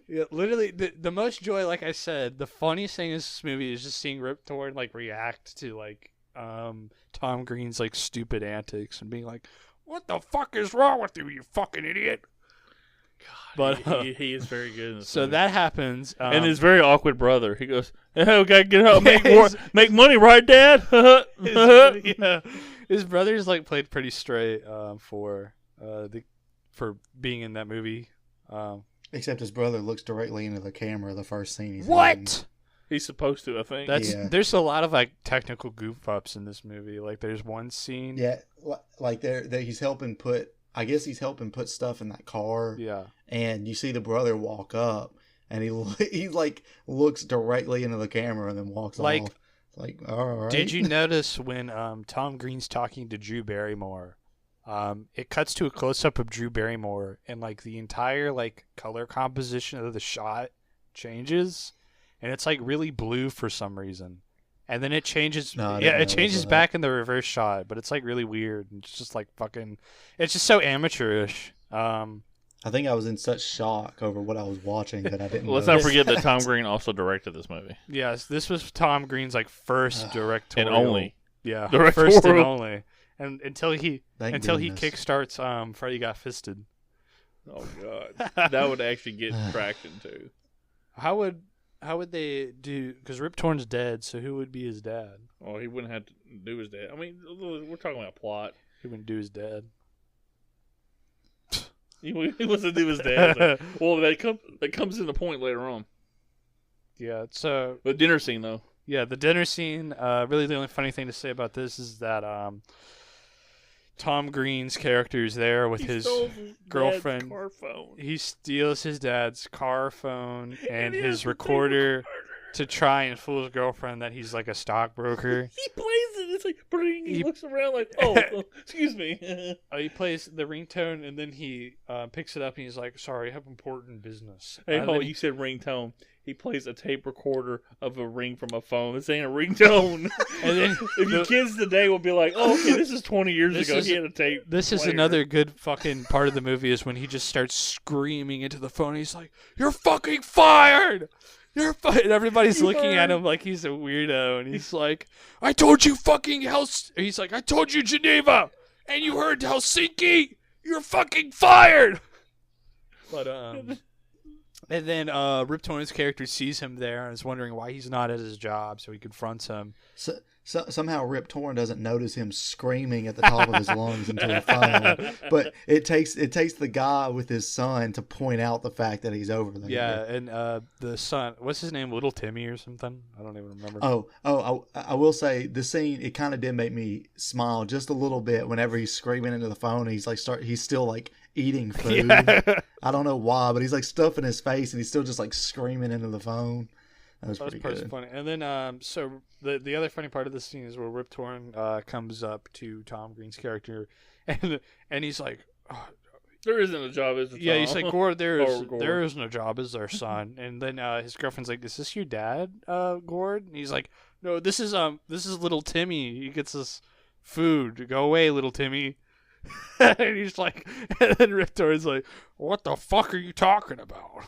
Yeah, literally, the most joy, like I said, the funniest thing in this movie is just seeing Rip Torn like react to like Tom Green's like stupid antics and being like, "What the fuck is wrong with you, you fucking idiot?" But he is very good in this So movie. that happens, And his very awkward brother, he goes, "Oh, gotta get out, make money, right, Dad?" His brother's like played pretty straight for being in that movie. Except his brother looks directly into the camera the first scene he's in. What? He's supposed to, I think. There's a lot of like technical goof ups in this movie. Like there's one scene. Yeah, like he's helping put. I guess he's helping put stuff in that car. Yeah. And you see the brother walk up, and he like looks directly into the camera and then walks Like- off. Like, all right. Did you notice when Tom Green's talking to Drew Barrymore? It cuts to a close up of Drew Barrymore, and like the entire like color composition of the shot changes, and it's like really blue for some reason. And then it changes. No, I yeah, didn't it notice changes that. back in the reverse shot, but it's like really weird. And it's just like fucking. It's just so amateurish. I think I was in such shock over what I was watching that I didn't. Let's not notice forget that Tom Green also directed this movie. Yes, this was Tom Green's like first directorial And only. Yeah, Directorial. first and only. And until he Thank he goodness. kickstarts Freddy Got Fisted. Oh god, that would actually get traction too. How would they do? Because Rip Torn's dead, so who would be his dad? Well, he wouldn't have to do his dad. I mean, we're talking about plot. He wouldn't do his dad. He wants to do his dad. Well, that comes into point later on. Yeah. So The dinner scene, though. yeah, the dinner scene. Really, the only funny thing to say about this is that Tom Green's character is there with his stole girlfriend. dad's car phone. He steals his dad's car phone and he has his the thing recorder recorded. to try and fool his girlfriend that he's like a stockbroker. He plays it. It's like, bring. He looks around like, oh, excuse me. He plays the ringtone, and then he picks it up, and he's like, sorry, I have important business. Hey, you said ringtone. He plays a tape recorder of a ring from a phone. This ain't a ringtone. And then if your kids today will be like, oh, okay, this is 20 years ago. He had a tape. This is another good fucking part of the movie is when he just starts screaming into the phone. He's like, you're fucking fired! You're fired! And everybody's looking at him like he's a weirdo. And he's like, I told you fucking He's like, I told you Geneva! And you heard Helsinki! You're fucking fired! But, and then Rip Torn's character sees him there and is wondering why he's not at his job, so he confronts him. So somehow Rip Torn doesn't notice him screaming at the top of his lungs into the phone. But it takes the guy with his son to point out the fact that he's over there. Yeah, and the son, what's his name, Little Timmy or something? I don't even remember. I will say the scene, it kind of did make me smile just a little bit whenever he's screaming into the phone. And he's like he's still like eating food. Yeah. I don't know why, but he's like stuffing his face and he's still just like screaming into the phone. That was pretty good. Funny. And then, so the other funny part of the scene is where Rip Torn comes up to Tom Green's character, and he's like, oh, "There isn't a job, is there?" Yeah, he's like, "Gord, there is no job, is there, son?" And then his girlfriend's like, "Is this your dad, Gord?" And he's like, "No, this is little Timmy. He gets us food. Go away, little Timmy." And he's like, and then Rip Torn's like, "What the fuck are you talking about?"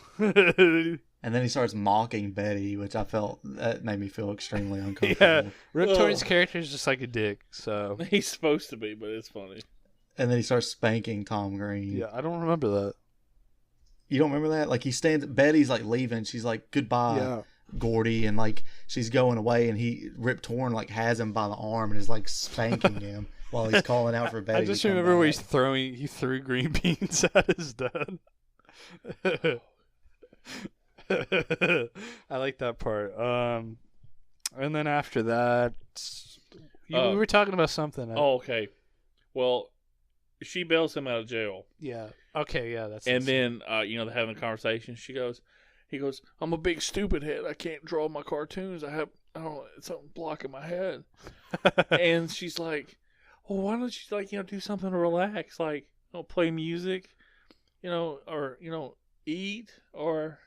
And then he starts mocking Betty, which that made me feel extremely uncomfortable. Yeah, Rip Torn's character is just like a dick, so he's supposed to be, but it's funny. And then he starts spanking Tom Green. Yeah, I don't remember that. You don't remember that? Like Betty's like leaving. She's like, goodbye, Gordy, and like she's going away, and Rip Torn like has him by the arm and is like spanking him while he's calling out for Betty. I just remember where he threw green beans at his dad. I like that part. And then after that, we were talking about something. Oh, okay. Well, she bails him out of jail. Yeah. Okay. Yeah. And then they're having a conversation. He goes, "I'm a big stupid head. I can't draw my cartoons. I don't know, something blocking my head." And she's like, "Well, why don't you do something to relax? Like, play music, or eat, or."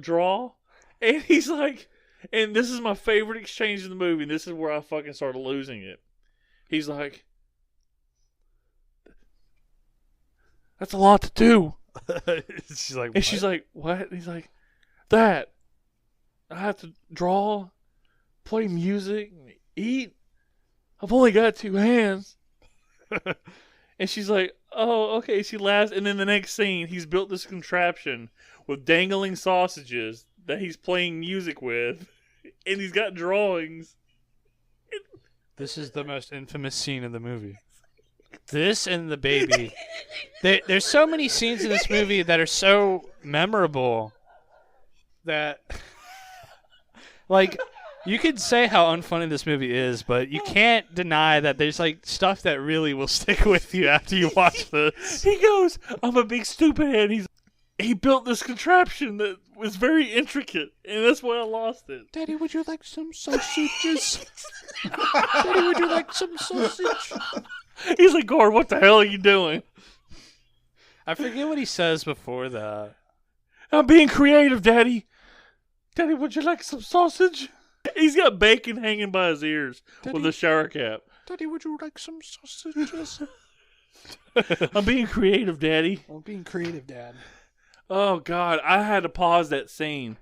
Draw. And he's like, and this is my favorite exchange in the movie, and this is where I fucking started losing it. He's like, "That's a lot to do." She's like, and she's like, "What?" And he's like, "That. I have to draw, play music, eat. I've only got 2 hands." And she's like, "Oh, okay." She laughs, and then the next scene, he's built this contraption with dangling sausages that he's playing music with, and he's got drawings. This is the most infamous scene of the movie. This and the baby. There's so many scenes in this movie that are so memorable that, like, you could say how unfunny this movie is, but you can't deny that there's like stuff that really will stick with you after you watch this. He goes, "I'm a big stupid head." He built this contraption that was very intricate, and that's why I lost it. "Daddy, would you like some sausages?" "Daddy, would you like some sausage?" He's like, "Gord, what the hell are you doing?" I forget what he says before that. "I'm being creative, Daddy. Daddy, would you like some sausage?" He's got bacon hanging by his ears with a shower cap. "Daddy, would you like some sausages?" "I'm being creative, Daddy." "I'm being creative, Dad." Oh, God. I had to pause that scene.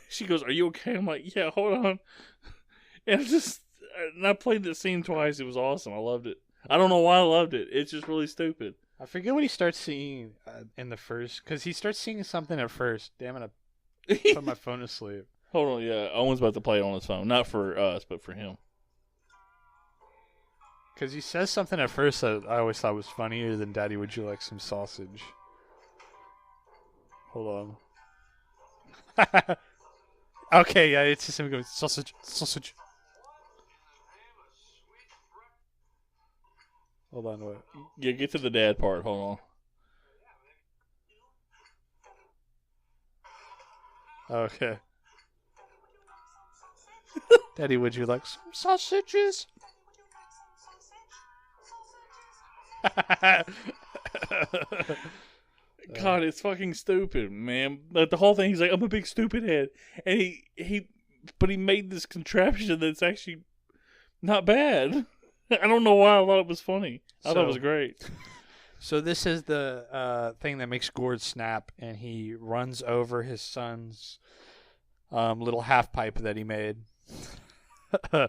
She goes, "Are you okay?" I'm like, "Yeah, hold on." And I played that scene twice. It was awesome. I loved it. I don't know why I loved it. It's just really stupid. I forget what he starts singing in the first, because he starts singing something at first. Damn it, I put my phone to sleep. Hold on, yeah. Owen's about to play it on his phone. Not for us, but for him. Because he says something at first that I always thought was funnier than "Daddy, would you like some sausage?" Hold on. Okay, yeah, it's just him going, "Sausage, sausage." Hold on, wait. Yeah, get to the dad part. Hold on. Okay. Daddy, would you like some sausages? God, it's fucking stupid, man. Like, the whole thing, he's like, I'm a big stupid head. And but he made this contraption that's actually not bad. I don't know why I thought it was funny. I thought it was great. So this is the thing that makes Gord snap, and he runs over his son's little half pipe that he made. Yeah,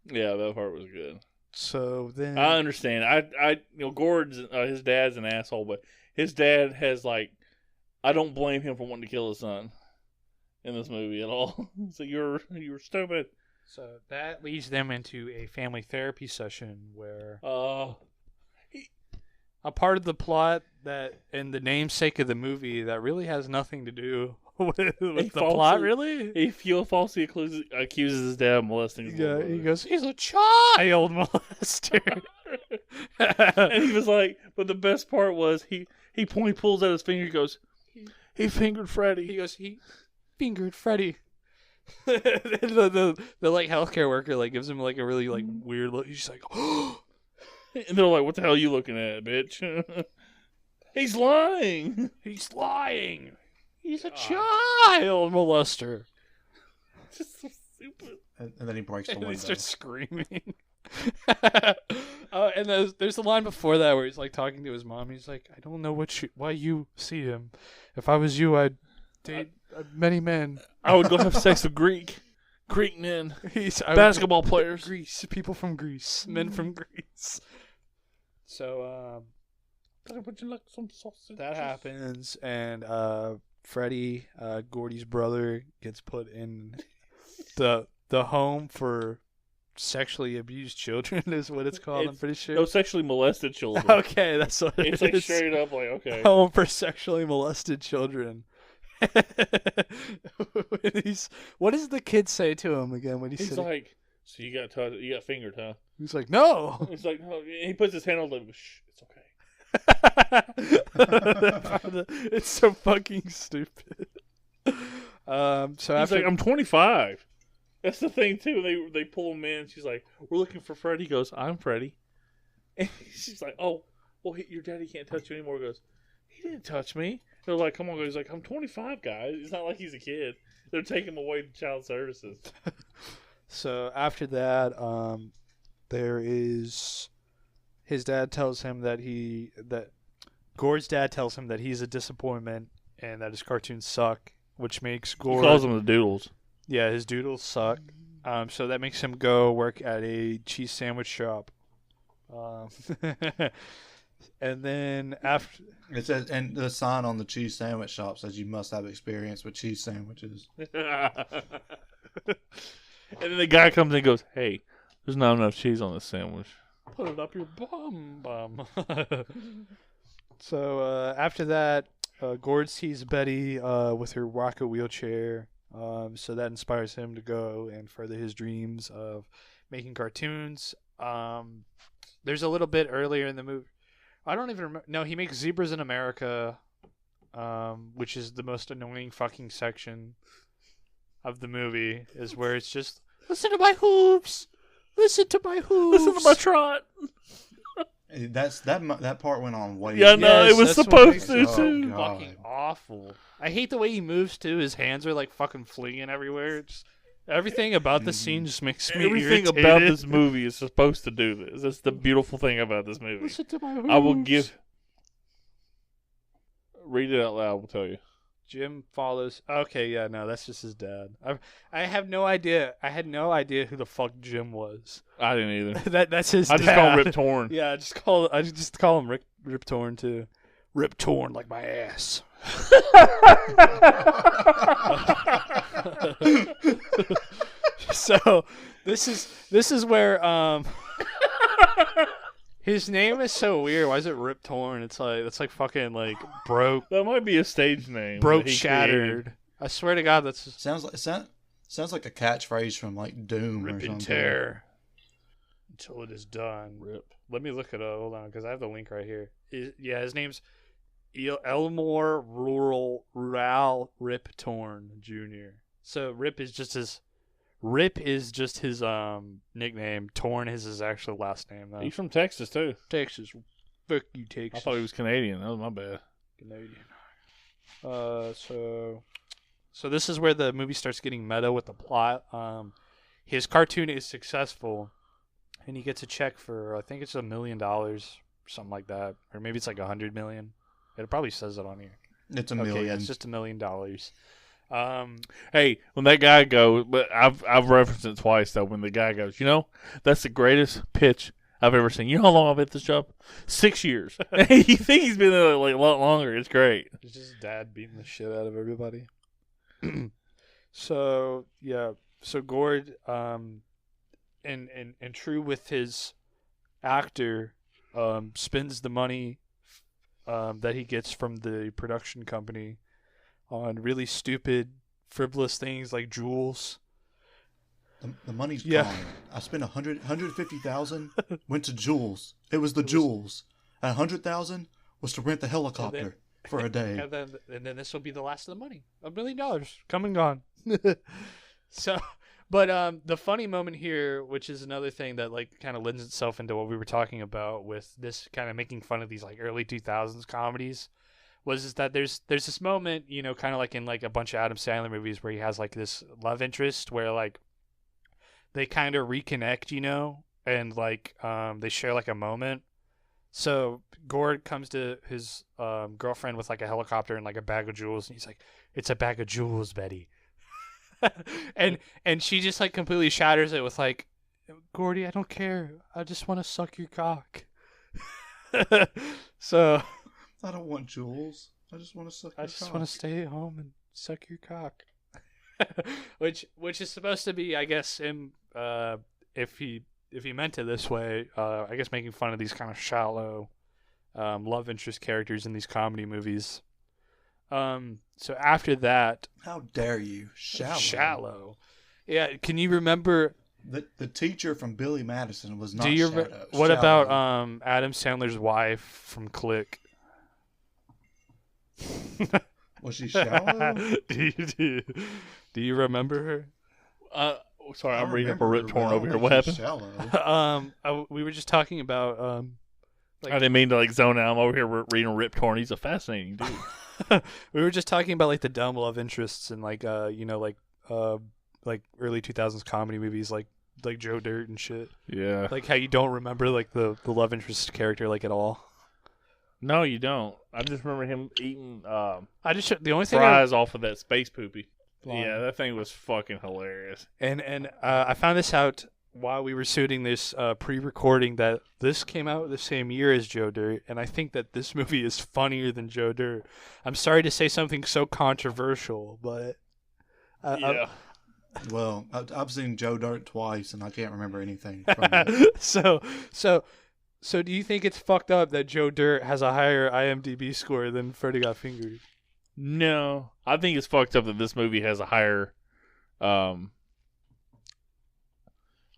that part was good. So then I understand. Gord's his dad's an asshole, but his dad has I don't blame him for wanting to kill his son in this movie at all. So you're stupid. So that leads them into a family therapy session where a part of the plot that and the namesake of the movie that really has nothing to do with the plot, really. He falsely accuses his dad of molesting his little brother. He goes, he's a child molester. And he was like, but the best part was he pulls out his finger, he goes, he fingered Freddy. He goes, he fingered Freddy. the healthcare worker gives him a really weird look. He's just like, oh. And they're like, what the hell are you looking at, bitch? He's lying. He's lying. He's a child molester. Just so stupid. And then he breaks the window. He starts screaming. And there's the line before that where he's talking to his mom. He's like, I don't know why you see him. If I was you, I'd date many men. I would go have sex with Greek men, basketball players, Greece, people from Greece, men from Greece. So would you like some sausage? That happens, and Freddy, Gordy's brother, gets put in the home for sexually abused children is what it's called. I'm pretty sure. No, sexually molested children. Okay, that's what it's is. Straight up okay. Home for sexually molested children. What does the kid say to him again when he's like, so you got fingered, huh? He's like, no. He's like, no. He puts his hand on the shh, it's okay. It's so fucking stupid. So he's after like, I'm 25. That's the thing too. They pull him in. She's like, we're looking for Freddy. He goes, I'm Freddy. And she's like, oh, well, your daddy can't touch you anymore. He goes, he didn't touch me. They're like, come on. He's like, I'm 25, guys. It's not like he's a kid. They're taking him away to child services. So after that, there is his dad tells him that Gord's dad tells him that he's a disappointment and that his cartoons suck, which makes Gord. He calls them the doodles. Yeah, his doodles suck. So that makes him go work at a cheese sandwich shop. And then after it says, and the sign on the cheese sandwich shop says you must have experience with cheese sandwiches. And then the guy comes in and goes, hey, there's not enough cheese on this sandwich. Put it up your bum. So after that, Gord sees Betty with her rocket wheelchair. So that inspires him to go and further his dreams of making cartoons. There's a little bit earlier in the movie. I don't even remember. No, he makes Zebras in America, which is the most annoying fucking section of the movie, is where it's just, listen to my hooves. Listen to my hooves. Listen to my trot. That part went on way. Yeah, no, it was supposed to too. Fucking awful. I hate the way he moves too. His hands are fucking flinging everywhere. Just everything about the scene just makes me Everything irritated. about this movie is supposed to do this. That's the beautiful thing about this movie. Listen to my hooves. I will give. Read it out loud. We'll tell you. Jim follows. Okay, yeah, no, that's just his dad. I have no idea. I had no idea who the fuck Jim was. I didn't either. That's his. I dad. just call him Rip Torn. Yeah, I just call him Rip Torn too. Rip Torn like my ass. So this is where his name is so weird. Why is it Rip Torn? It's like fucking broke. That might be a stage name. Broke shattered. I swear to God, that's sounds like a catchphrase from Doom Rip or something. and tear until it is done. Rip. Let me look it up. Hold on, because I have the link right here. His name's Elmore Rural Rip Torn Jr. So Rip is just his Rip is just his nickname. Torn is his actual last name though. He's from Texas too. Texas. Fuck you, Texas. I thought he was Canadian. That was my bad. Canadian. So this is where the movie starts getting meta with the plot. His cartoon is successful, and he gets a check for I think it's $1 million, something like that, or maybe it's like 100 million. It probably says it on here. It's a Okay, million. yeah, it's just $1 million. Hey, when that guy goes, but I've referenced it twice though. When the guy goes, that's the greatest pitch I've ever seen. You know how long I've been at this job? 6 years. You think he's been there like a lot longer? It's great. It's just his dad beating the shit out of everybody. So Gord, and true with his actor, spends the money that he gets from the production company on really stupid, frivolous things like jewels. The money's gone. I spent 150,000 went to jewels. It was the jewels. And 100,000 was to rent the helicopter for a day. And then this will be the last of the money. $1 million come and gone. So, but the funny moment here, which is another thing that like kind of lends itself into what we were talking about with this kind of making fun of these like early 2000s comedies, is that there's this moment, kind of like in like a bunch of Adam Sandler movies where he has like this love interest where like they kind of reconnect, and like they share like a moment. So Gord comes to his girlfriend with like a helicopter and like a bag of jewels, and he's like, "It's a bag of jewels, Betty." and she just like completely shatters it with like, "Gordy, I don't care. I just want to suck your cock." So I don't want jewels. I just want to suck your cock. I just want to stay at home and suck your cock. which is supposed to be, I guess, him if he meant it this way, I guess making fun of these kind of shallow love interest characters in these comedy movies. So after that, how dare you? Shallow. Yeah, can you remember the teacher from Billy Madison was not what about Adam Sandler's wife from Click? Was she shallow? Do you remember her? Sorry, I'm reading up a Rip Torn over here. What happened? We were just talking about I didn't mean to like zone out. I'm over here reading Rip Torn. He's a fascinating dude. We were just talking about like the dumb love interests and like like early 2000s comedy movies like Joe Dirt and shit. Yeah. Like how you don't remember like the love interest character like at all. No, you don't. I just remember him eating the only thing fries off of that space poopy. Long. Yeah, that thing was fucking hilarious. And I found this out while we were shooting this pre-recording that this came out the same year as Joe Dirt, and I think that this movie is funnier than Joe Dirt. I'm sorry to say something so controversial, but yeah. Well, I've seen Joe Dirt twice, and I can't remember anything from it. So do you think it's fucked up that Joe Dirt has a higher IMDb score than Freddy Got Fingered? No, I think it's fucked up that this movie has a higher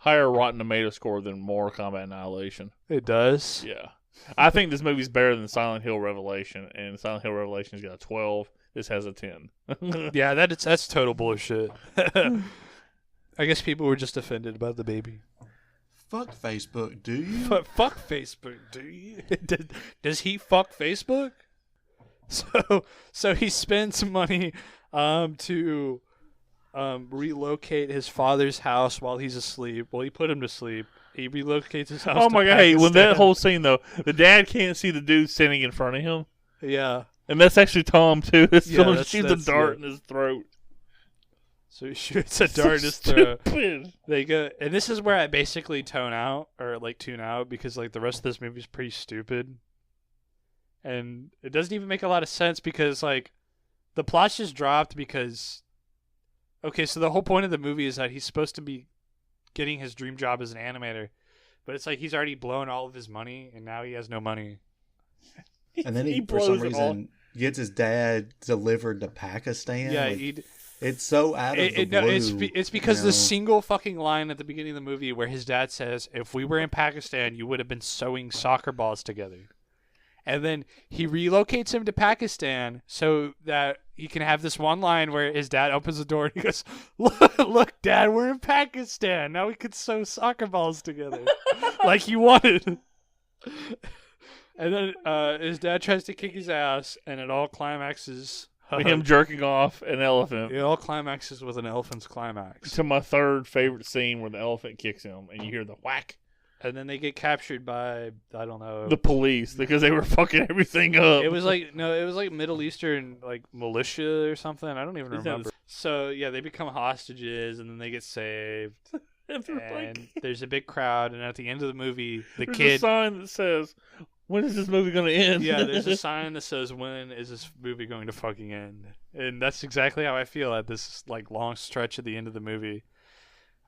Rotten Tomato score than Mortal Kombat Annihilation. It does? Yeah. I think this movie's better than Silent Hill Revelation, and Silent Hill Revelation's got a 12. This has a 10. Yeah, that's total bullshit. I guess people were just offended about the baby. Fuck Facebook, do you? Fuck Facebook, do you? Does he fuck Facebook? So he spends money to relocate his father's house while he's asleep. Well, he put him to sleep. He relocates his house. Oh my god! Hey, when that Pakistan. whole scene though, the dad can't see the dude standing in front of him. Yeah, and that's actually Tom too. It's Yeah, someone shoots a dart yeah. in his throat. So he shoots a dart in his throat. Stupid. They go, and this is where I basically tune out because like the rest of this movie is pretty stupid, and it doesn't even make a lot of sense because like the plot's just dropped because. Okay, so the whole point of the movie is that he's supposed to be getting his dream job as an animator, but it's like he's already blown all of his money, and now he has no money. And then he for some reason gets his dad delivered to Pakistan. Yeah, it's so out of the blue. It's because the single fucking line at the beginning of the movie where his dad says, "If we were in Pakistan, you would have been sewing soccer balls together," And then he relocates him to Pakistan so that he can have this one line where his dad opens the door and he goes, look, Dad, we're in Pakistan. Now we can sew soccer balls together like you wanted. And then his dad tries to kick his ass, and it all climaxes. Him jerking off an elephant. It all climaxes with an elephant's climax. To my third favorite scene where the elephant kicks him, and you hear the whack. And then they get captured by, I don't know, The police, because they were fucking everything up. It was like Middle Eastern like militia or something. I don't even remember. So yeah, they become hostages and then they get saved. And there's a big crowd, and at the end of the movie, there's a sign that says, "When is this movie going to end?" Yeah, there's a sign that says, "When is this movie going to fucking end?" And that's exactly how I feel at this like long stretch at the end of the movie.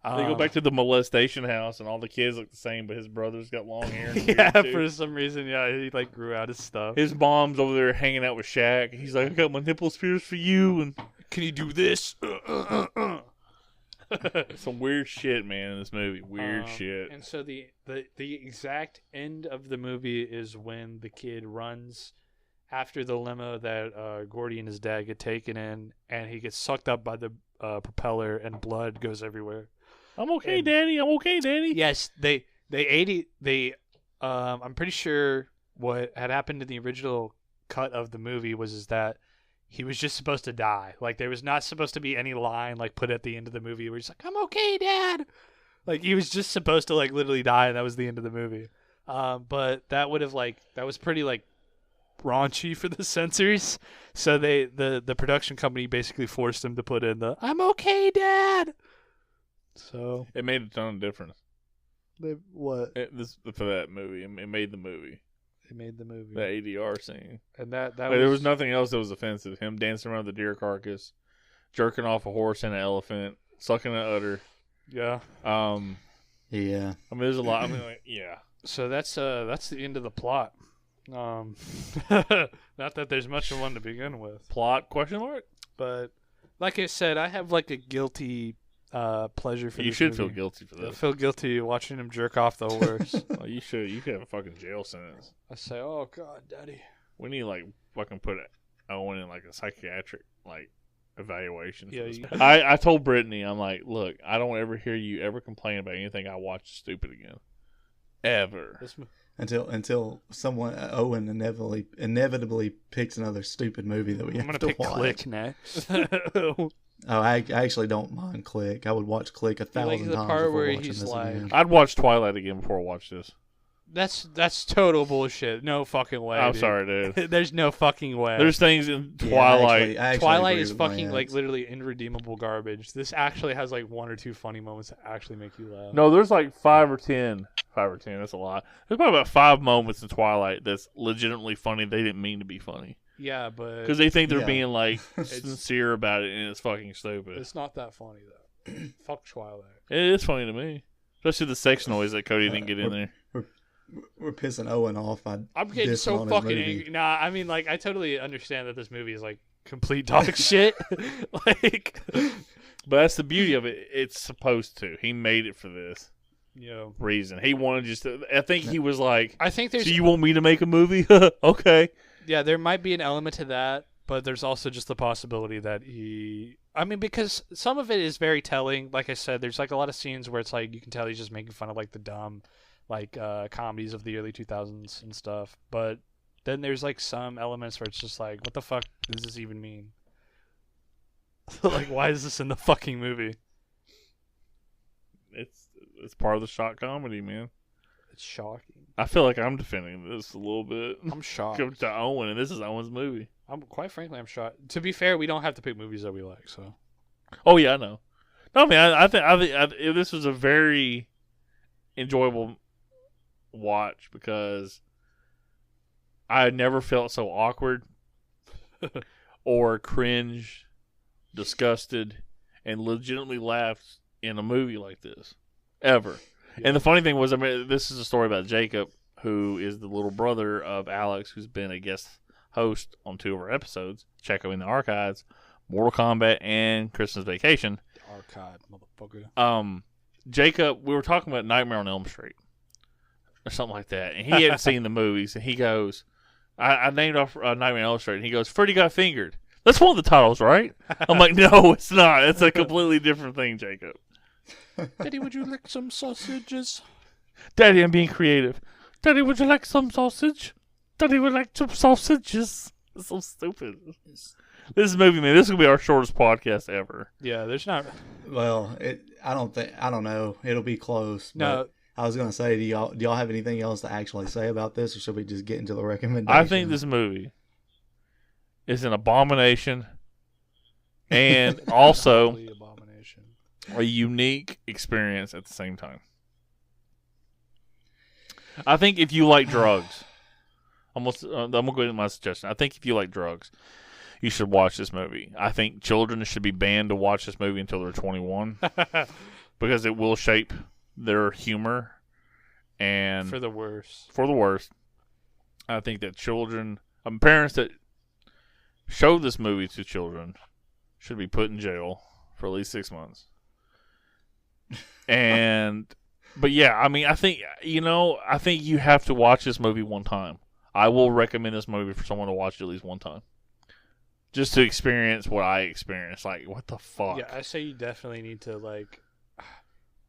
They go back to the molestation house, and all the kids look the same, but his brother's got long hair. Yeah, for some reason, yeah, he like grew out his stuff. His mom's over there hanging out with Shaq. He's like, "I got my nipples pierced for you, and can you do this?" Some weird shit, man, in this movie. Weird shit. And so the exact end of the movie is when the kid runs after the limo that Gordy and his dad get taken in, and he gets sucked up by the propeller, and blood goes everywhere. I'm okay, Daddy. I'm okay, Daddy. Yes, they I'm pretty sure what had happened in the original cut of the movie was that he was just supposed to die. Like, there was not supposed to be any line like put at the end of the movie where he's like, "I'm okay, Dad." Like, he was just supposed to like literally die, and that was the end of the movie. But that would have that was pretty like raunchy for the censors, so the production company basically forced him to put in the "I'm okay, Dad." So it made a ton of difference. For that movie, it made the movie. It made the movie. The ADR scene, and that there was nothing else that was offensive. Him dancing around the deer carcass, jerking off a horse and an elephant, sucking an udder. Yeah. Yeah. I mean, there's a lot. I mean, like, yeah. So that's the end of the plot. Not that there's much of one to begin with. Plot ? But like I said, I have like a guilty pleasure for you this should movie. feel guilty for that. I feel guilty watching him jerk off the horse. Well, you should. You could have a fucking jail sentence. I say, "Oh God, Daddy." We need like fucking put Owen in like a psychiatric like evaluation. Yeah. I told Brittany, I'm like, look, I don't ever hear you ever complain about anything I watch stupid again, ever. Until someone Owen inevitably picks another stupid movie that we have to watch. I'm gonna pick Click next. Oh, I actually don't mind Click. I would watch Click 1,000 times. The part before where watching he's this like, again. I'd watch Twilight again before I watch this. That's total bullshit. No fucking way. I'm dude. sorry, dude. There's no fucking way. There's things in Twilight. I actually Twilight agree is with fucking Lance. like literally irredeemable garbage. This actually has like one or two funny moments that actually make you laugh. No, there's like 5 or 10. 5 or 10, that's a lot. There's probably about 5 moments in Twilight that's legitimately funny. They didn't mean to be funny. Yeah, but Because they think they're Yeah. being like sincere about it, and it's fucking stupid. it's not that funny though. Fuck Twilight. It is funny to me. Especially the sex noise that Cody didn't get in there. We're pissing Owen off. I'm getting so fucking angry. Nah, I mean, like, I totally understand that this movie is like complete dog shit. Like, But that's the beauty of it. It's supposed to. He made it for this reason. He wanted just to, I think he was like, I think there's. so you want me to make a movie? Okay. Yeah, there might be an element to that, but there's also just the possibility that because some of it is very telling. Like I said, there's like a lot of scenes where it's like you can tell he's just making fun of like the dumb, like comedies of the early 2000s and stuff. But then there's like some elements where it's just like, what the fuck does this even mean? Like, why is this in the fucking movie? It's part of the shock comedy, man. It's shocking. I feel like I'm defending this a little bit. I'm shocked. Come to Owen, and this is Owen's movie. Quite frankly, I'm shocked. To be fair, we don't have to pick movies that we like, so. Oh yeah, I know. No, man, I think this was a very enjoyable watch because I had never felt so awkward or cringe, disgusted, and legitimately laughed in a movie like this ever. Yeah. And the funny thing was, I mean, this is a story about Jacob, who is the little brother of Alex, who's been a guest host on 2 of our episodes. Check out in the archives, Mortal Kombat and Christmas Vacation. Archive, motherfucker. Jacob, we were talking about Nightmare on Elm Street or something like that, and he hadn't seen the movies, and he goes, I named off Nightmare on Elm Street, and he goes, Freddy got fingered. That's one of the titles, right? I'm like, no, it's not. It's a completely different thing, Jacob. Daddy, would you like some sausages? Daddy, I'm being creative. Daddy, would you like some sausage? Daddy would like some sausages. It's so stupid. This movie, man, this is going to be our shortest podcast ever. Yeah, there's not. Well, I don't know. It'll be close. No. But I was gonna say, do y'all have anything else to actually say about this, or should we just get into the recommendation? I think this movie is an abomination and also Abomination. a unique experience at the same time. I think if you like drugs, I'm going to go into my suggestion. I think if you like drugs, you should watch this movie. I think children should be banned to watch this movie until they're 21 because it will shape their humor and For the worst. for the worst. I think that parents that show this movie to children should be put in jail for at least 6 months. But yeah, I mean, I think you have to watch this movie one time. I will recommend this movie for someone to watch at least one time. Just to experience what I experienced. Like, what the fuck? Yeah, I say you definitely need to, like...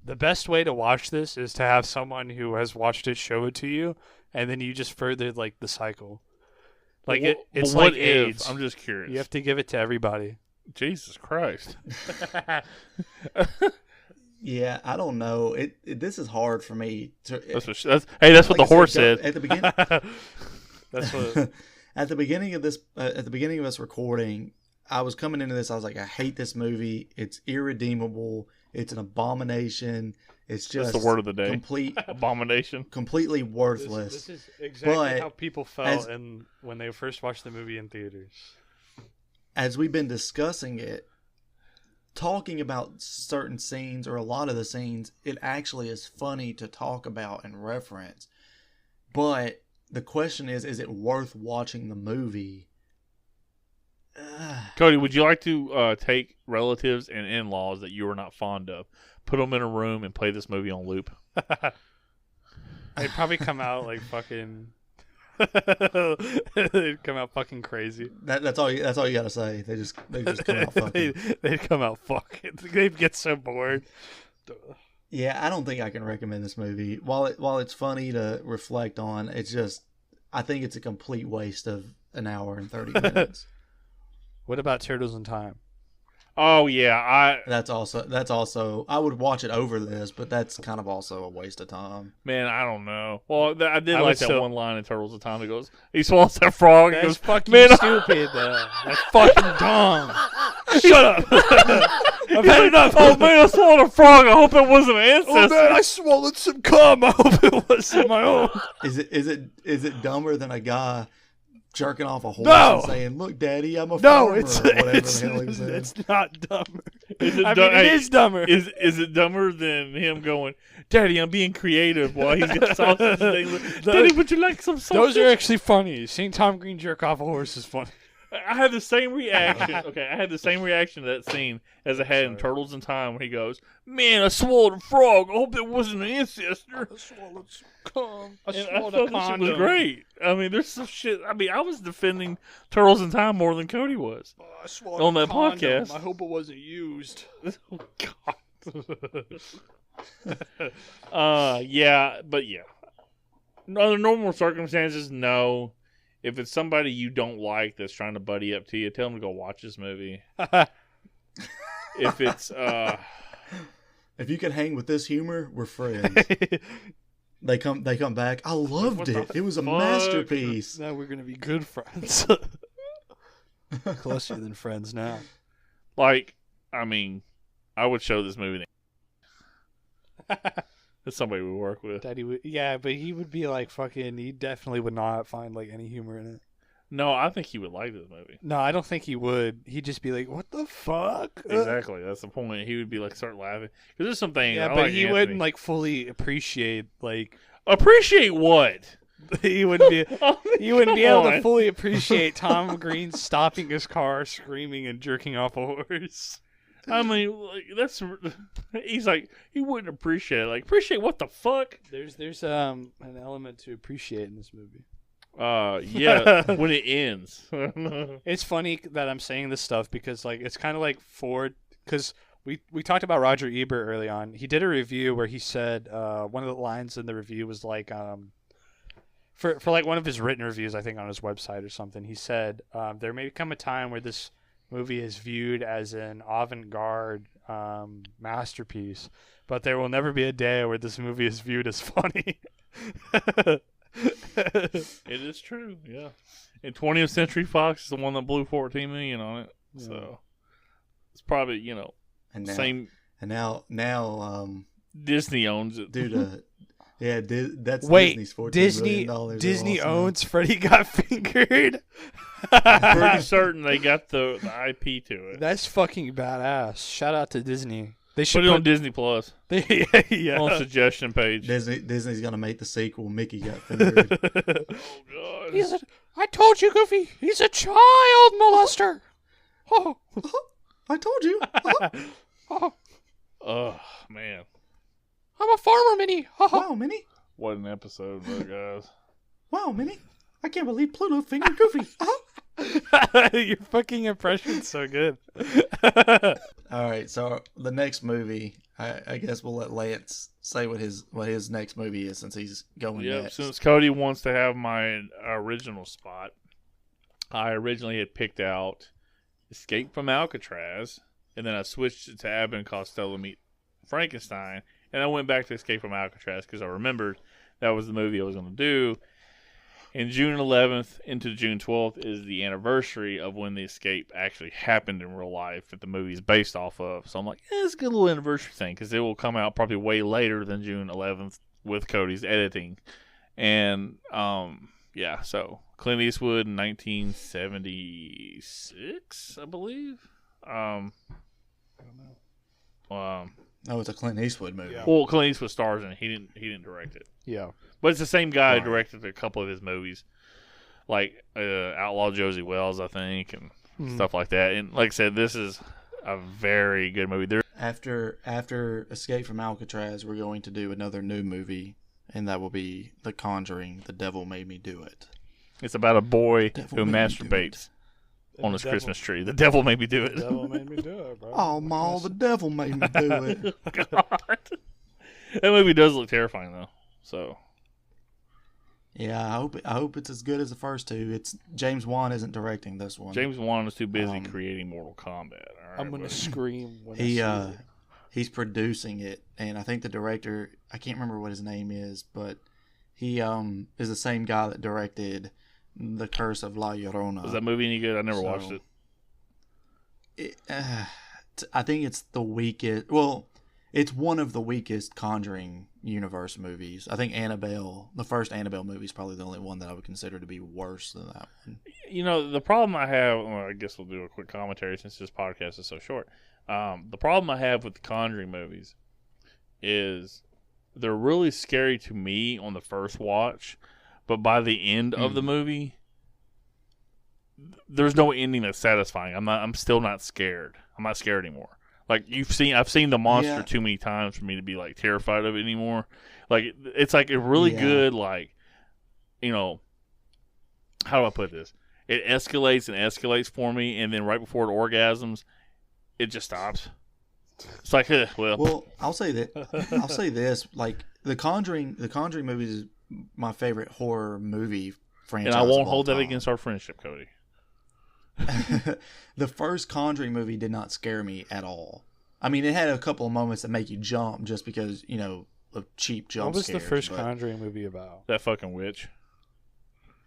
The best way to watch this is to have someone who has watched it show it to you, and then you just further, like, the cycle. Like, it's what like if? AIDS. I'm just curious. You have to give it to everybody. Jesus Christ. Yeah, I don't know. This is hard for me. That's what the horse said. At the beginning. That's what... At the beginning of us recording, I was coming into this. I was like, I hate this movie. It's irredeemable. It's an abomination. It's just That's the word of the day. Complete Abomination. completely worthless. This is exactly But how people felt when they first watched the movie in theaters. As we've been discussing it, talking about certain scenes or a lot of the scenes, it actually is funny to talk about and reference. But the question is it worth watching the movie? Cody, would you like to take relatives and in-laws that you are not fond of, put them in a room and play this movie on loop? They'd probably come out like fucking... They'd come out fucking crazy. That's all you gotta say. They just come out fucking. They'd come out fucking. They'd get so bored. Yeah, I don't think I can recommend this movie. While it's funny to reflect on, it's just I think it's a complete waste of an hour and 30 minutes. What about Turtles in Time? Oh yeah, That's also I would watch it over this, but that's kind of also a waste of time. I don't know. Well, I did I like would that still- one line in Turtles of Time that goes, he swallows that frog and That's goes, fucking man, stupid, though. That's fucking dumb. Shut up. I've had enough. oh man, I swallowed a frog. I hope it wasn't an ancestor. Oh man, I swallowed some cum. I hope it wasn't my own. Is it dumber than a guy jerking off a horse No! and saying, "Look, Daddy, I'm a No, farmer," it's or whatever the hell he said? it's not dumber. Is it I du- mean, it hey, is dumber. Is it dumber than him going, Daddy, I'm being creative while he's got sausage? And Daddy, would you like some sausage? Those are actually funny. Seeing Tom Green jerk off a horse is funny. I had the same reaction. Okay, I had the same reaction to that scene as I had in Turtles in Time when he goes, "Man, I swallowed a frog. I hope it wasn't an ancestor." I swallowed some cum. I And I thought that shit was great. I mean, there's some shit. I mean, I was defending Turtles in Time more than Cody was. I swallowed On a that condom. podcast. I hope it wasn't used. Oh God. Yeah, but yeah. Under normal circumstances, no. If it's somebody you don't like that's trying to buddy up to you, tell them to go watch this movie. If it's If you can hang with this humor, we're friends. They come back. I loved what it. the It was a fuck? masterpiece. Now we're gonna be good friends. Closer than friends now. like, I mean, I would show this movie to somebody we work with. Daddy would, yeah, but he would be like fucking. He definitely would not find like any humor in it. No, I think he would like this movie. No, I don't think he would. He'd just be like, "What the fuck?" Exactly, that's the point. He would be like, start laughing because there's some things. Yeah, I but like he Anthony. wouldn't like fully appreciate like appreciate what. he wouldn't be. You wouldn't be able to on. fully appreciate Tom Green stopping his car, screaming, and jerking off a horse. I mean, like, that's. He's like, he wouldn't appreciate it. Like, appreciate what the fuck? There's an element to appreciate in this movie. Yeah, when it ends. It's funny that I'm saying this stuff because like it's kind of like Ford because we talked about Roger Ebert early on. He did a review where he said one of the lines in the review was like for like one of his written reviews, I think on his website or something. He said there may come a time where this movie is viewed as an avant-garde masterpiece, but there will never be a day where this movie is viewed as funny. It is true, yeah. And 20th Century Fox is the one that blew $14 million on it, so it's probably And now, same. And now, Disney owns it, dude. Yeah, that's Wait, Disney's $14 Disney million. Disney Awesome. owns Freddy Got Fingered. I'm pretty certain they got the IP to it. That's fucking badass. Shout out to Disney. They Put should it on Disney Plus yeah. on suggestion page. Disney's gonna make the sequel. Mickey Got Fingered. Oh God! I told you, Goofy. He's a child molester. Oh, I told you. Oh man, I'm a farmer, Minnie. Wow, Minnie. what an episode, though, guys. Wow, Minnie. I can't believe Pluto fingered Goofy. Your fucking impression's so good. All right, so the next movie, I guess we'll let Lance say what his next movie is since he's going Yep. next. Since Cody wants to have my original spot, I originally had picked out Escape from Alcatraz, and then I switched it to Abbott and Costello Meet Frankenstein, and I went back to Escape from Alcatraz because I remembered that was the movie I was going to do. And June 11th into June 12th is the anniversary of when the escape actually happened in real life that the movie is based off of. So I'm like, it's a good little anniversary thing because it will come out probably way later than June 11th with Cody's editing. And, yeah, so Clint Eastwood in 1976, I believe. Oh, it's a Clint Eastwood movie. Yeah. Well, Clint Eastwood stars in it. He didn't direct it. Yeah. But it's the same guy who Right. directed a couple of his movies, like Outlaw Josie Wells, I think, and stuff like that. And like I said, this is a very good movie. After Escape from Alcatraz, we're going to do another new movie, and that will be The Conjuring. The Devil Made Me Do It. It's about a boy Devil who made me do masturbates on his Christmas tree. The devil made me do it. Devil made me do it, bro. Oh, Ma, the devil made me do it. God. That movie does look terrifying, though. So Yeah, I hope it's as good as the first two. It's James Wan isn't directing this one. James Wan is too busy creating Mortal Kombat. All right, I'm gonna buddy. scream when I He see it. he's producing it, and I think the director, I can't remember what his name is, but he is the same guy that directed The Curse of La Llorona. Was that movie any good? I never watched it. I think it's the weakest. Well, it's one of the weakest Conjuring universe movies. I think Annabelle, the first Annabelle movie, is probably the only one that I would consider to be worse than that one. You know, the problem I have, well, I guess we'll do a quick commentary since this podcast is so short. The problem I have with the Conjuring movies is they're really scary to me on the first watch, but by the end of the movie, there's no ending that's satisfying. I'm still not scared. I'm not scared anymore. Like I've seen the monster too many times for me to be like terrified of it anymore. Like it's like a really good, like, you know, how do I put this? It escalates and escalates for me, and then right before it orgasms, it just stops. It's like, Well, I'll say this: like the Conjuring movies is my favorite horror movie franchise. and I won't of all hold that time. against our friendship, Cody. The first Conjuring movie did not scare me at all. I mean, it had a couple of moments that make you jump just because, you know, of cheap jump What was scares. the first but- Conjuring movie about? That fucking witch.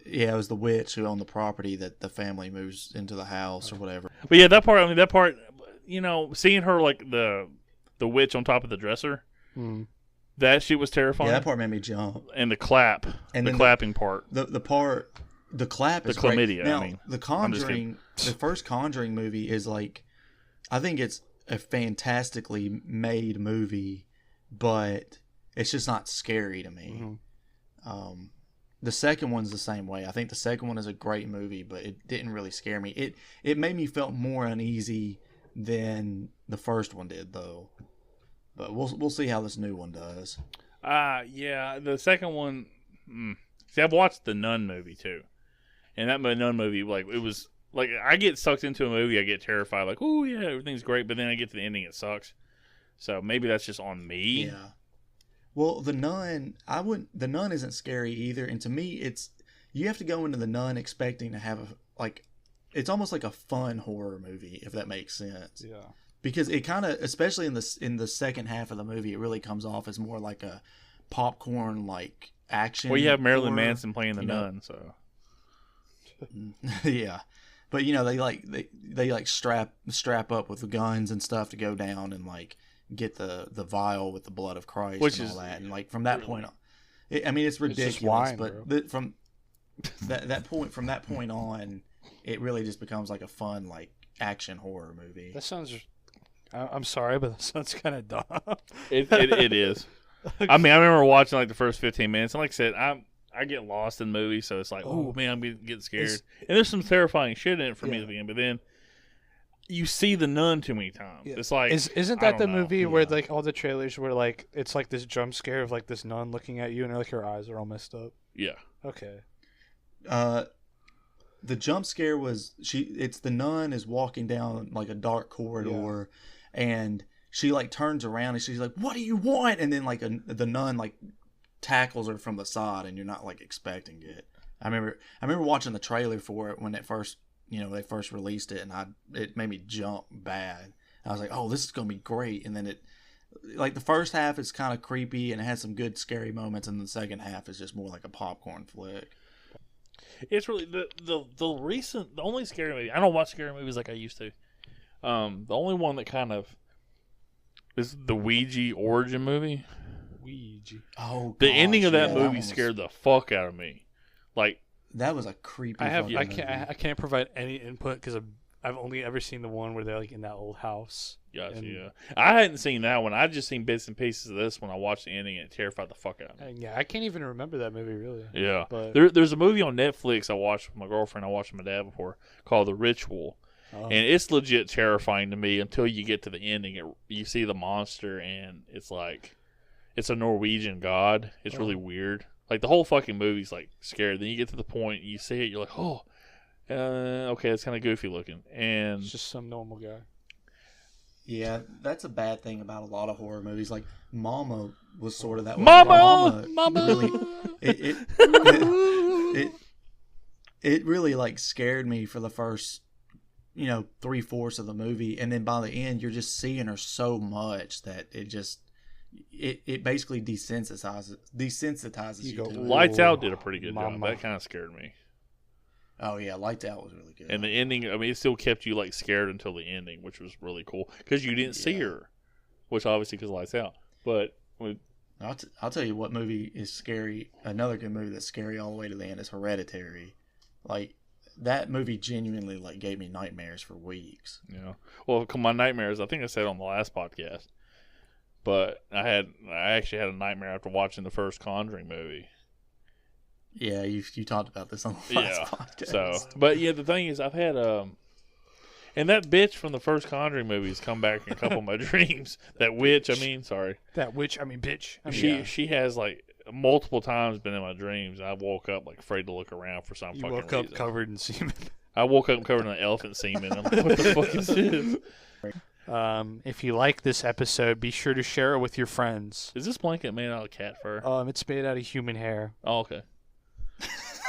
Yeah, it was the witch who owned the property that the family moves into the house or whatever. But yeah, that part, you know, seeing her like the witch on top of the dresser, that shit was terrifying. Yeah, that part made me jump. And the clap, And the then clapping part. The clap is The chlamydia, great. Now, I mean. the I'm just Conjuring, the first Conjuring movie is like, I think it's a fantastically made movie, but it's just not scary to me. The second one's the same way. I think the second one is a great movie, but it didn't really scare me. It made me feel more uneasy than the first one did, though. But we'll see how this new one does. Yeah, the second one, See, I've watched the Nun movie too, and that Nun movie, like, it was like I get sucked into a movie, I get terrified, like, oh yeah, everything's great, but then I get to the ending, it sucks. So maybe that's just on me. Yeah. Well, the Nun, the Nun isn't scary either, and to me, you have to go into the Nun expecting to have it's almost like a fun horror movie, if that makes sense. Yeah. Because it kind of, especially in the second half of the movie, it really comes off as more like a popcorn like action. Well, you have Marilyn horror, Manson playing the Nun, so yeah. But they strap up with the guns and stuff to go down and like get the vial with the blood of Christ, which and is all that, and like from that really, point on, it's ridiculous. just wine, but from that point on, it really just becomes like a fun like action horror movie. That sounds. I'm sorry, but that sounds kind of dumb. it is. I mean, I remember watching like the first 15 minutes, and like I said, I get lost in movies, so it's like, oh man, I'm getting scared. And there's some terrifying shit in it for me at the end, but then you see the Nun too many times. Yeah. It's like, isn't that the movie where like all the trailers were like, it's like this jump scare of like this nun looking at you, and like her eyes are all messed up? Yeah. Okay. The jump scare was it's the nun is walking down like a dark corridor, and she like turns around and she's like, "What do you want?" And then like the nun like tackles her from the side, and you're not like expecting it. I remember watching the trailer for it when it first, they first released it, and it made me jump bad. I was like, "Oh, this is gonna be great," and then it. Like the first half is kind of creepy and it has some good scary moments, and the second half is just more like a popcorn flick. It's really the only scary movie. I don't watch scary movies like I used to. The only one that kind of is the Ouija origin movie. Ouija. Oh, the ending of that movie scared the fuck out of me. Like that was a creepy. I can't provide any input because I've only ever seen the one where they're like in that old house. Gotcha, yeah. I hadn't seen that one. I just seen bits and pieces of this when I watched the ending, and it terrified the fuck out of me. Yeah, I can't even remember that movie really. Yeah, but there's a movie on Netflix I watched with my girlfriend. I watched with my dad before called The Ritual, and it's legit terrifying to me until you get to the ending. You see the monster, and it's like it's a Norwegian god. It's really weird. Like the whole fucking movie's like scary. Then you get to the point, and you see it, you're like, oh, okay, it's kind of goofy looking, and it's just some normal guy. Yeah, that's a bad thing about a lot of horror movies. Like Mama was sort of that way. Mama! Really, it really like scared me for the first 3/4 of the movie, and then by the end you're just seeing her so much that it basically desensitizes you to it. Lights Out did a pretty good job. That kind of scared me. Oh yeah, Lights Out was really good. And the ending, I mean, it still kept you like scared until the ending, which was really cool because you didn't see her, which obviously because Lights Out. But I'll tell you what movie is scary. Another good movie that's scary all the way to the end is Hereditary. Like that movie genuinely like gave me nightmares for weeks. Yeah. Well, my nightmares, I think I said on the last podcast, but I actually had a nightmare after watching the first Conjuring movie. Yeah, you talked about this on the last podcast. So, but yeah, the thing is, I've had and that bitch from the first Conjuring movies come back in a couple of my dreams. That witch, sorry. That witch, bitch. She has like multiple times been in my dreams. I woke up like afraid to look around for some fucking reason. You woke up covered in semen. I woke up covered in elephant semen. I'm like, what the fuck is this? If you like this episode, be sure to share it with your friends. Is this blanket made out of cat fur? It's made out of human hair. Oh, okay.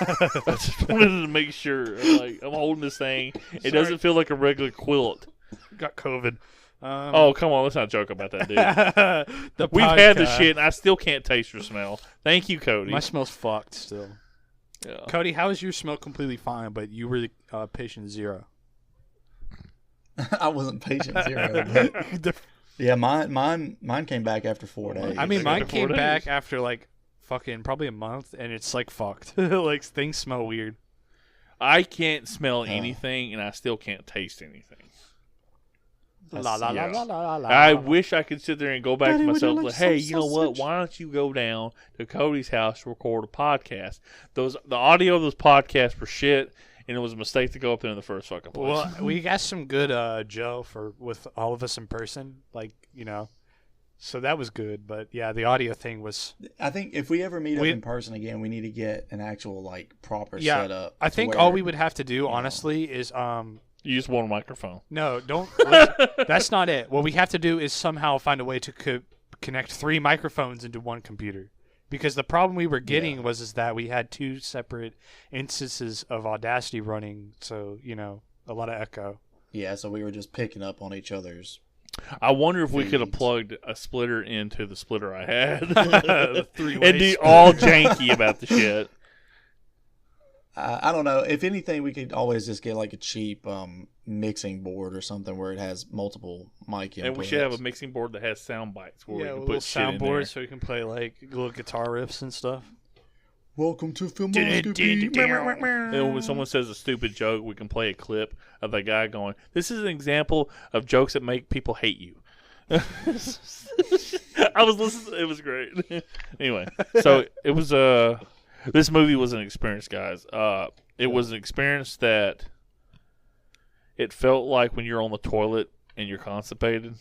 I just wanted to make sure. Like I'm holding this thing. It doesn't feel like a regular quilt. Got COVID. Oh, come on. Let's not joke about that, dude. We've had the shit, and I still can't taste or smell. Thank you, Cody. My smell's fucked still. Yeah. Cody, how is your smell completely fine, but you were patient 0? I wasn't patient 0, but yeah, mine came back after 4 days. Mine came back after like fucking probably a month, and it's like fucked. Like things smell weird. I can't smell anything, and I still can't taste anything. I wish I could sit there and go back to myself like, hey, you know what? Why don't you go down to Cody's house to record a podcast? The audio of those podcasts were shit, and it was a mistake to go up there in the first fucking place. Well, we got some good Joe with all of us in person. Like, So that was good, but yeah, the audio thing was. I think if we ever meet up in person again, we need to get an actual like proper setup. I think all we would have to do, honestly, is use one microphone. No, don't. That's not it. What we have to do is somehow find a way to connect 3 microphones into one computer. Because the problem we were getting was that we had 2 separate instances of Audacity running, so a lot of echo. Yeah, so we were just picking up on each other's. I wonder if we could have plugged a splitter into the splitter I had. And be all janky about the shit. I don't know. If anything, we could always just get like a cheap mixing board or something where it has multiple mic inputs. And we should have a mixing board that has sound bites where we can put shit in there. Soundboard so we can play like little guitar riffs and stuff. Welcome to Filmoscopy. And when someone says a stupid joke, we can play a clip of the guy going, "This is an example of jokes that make people hate you." I was listening. It was great. Anyway, so it was this movie was an experience, guys. It was an experience that it felt like when you're on the toilet and you're constipated,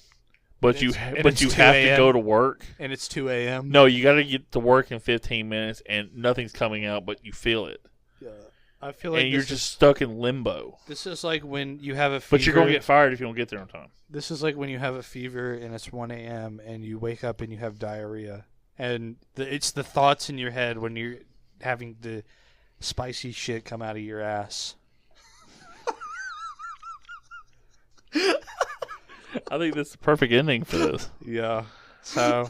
but you have to go to work. And it's 2 a.m. No, you got to get to work in 15 minutes, and nothing's coming out, but you feel it. Yeah, I feel like you're just stuck in limbo. This is like when you have a fever. But you're gonna get fired if you don't get there on time. This is like when you have a fever and it's 1 a.m. and you wake up and you have diarrhea, and it's the thoughts in your head when you're having the spicy shit come out of your ass. I think that's the perfect ending for this. Yeah. So,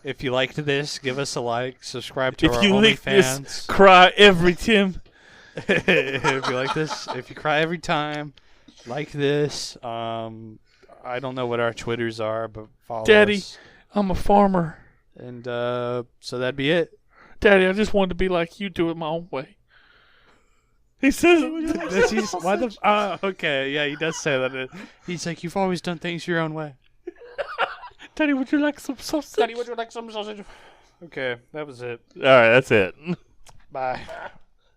if you liked this, give us a like. Subscribe to our OnlyFans. If you like this, OnlyFans. cry every Tim. If you like this, if you cry every time, like this. I don't know what our Twitters are, but follow Daddy, us. I'm a farmer. And so that'd be it. Daddy, I just wanted to be like you, do it my own way. He says, why the? Okay, yeah, he does say that. He's like, you've always done things your own way. Daddy, would you like some sausage? Daddy, would you like some sausage? Okay, that was it. All right, that's it. Bye.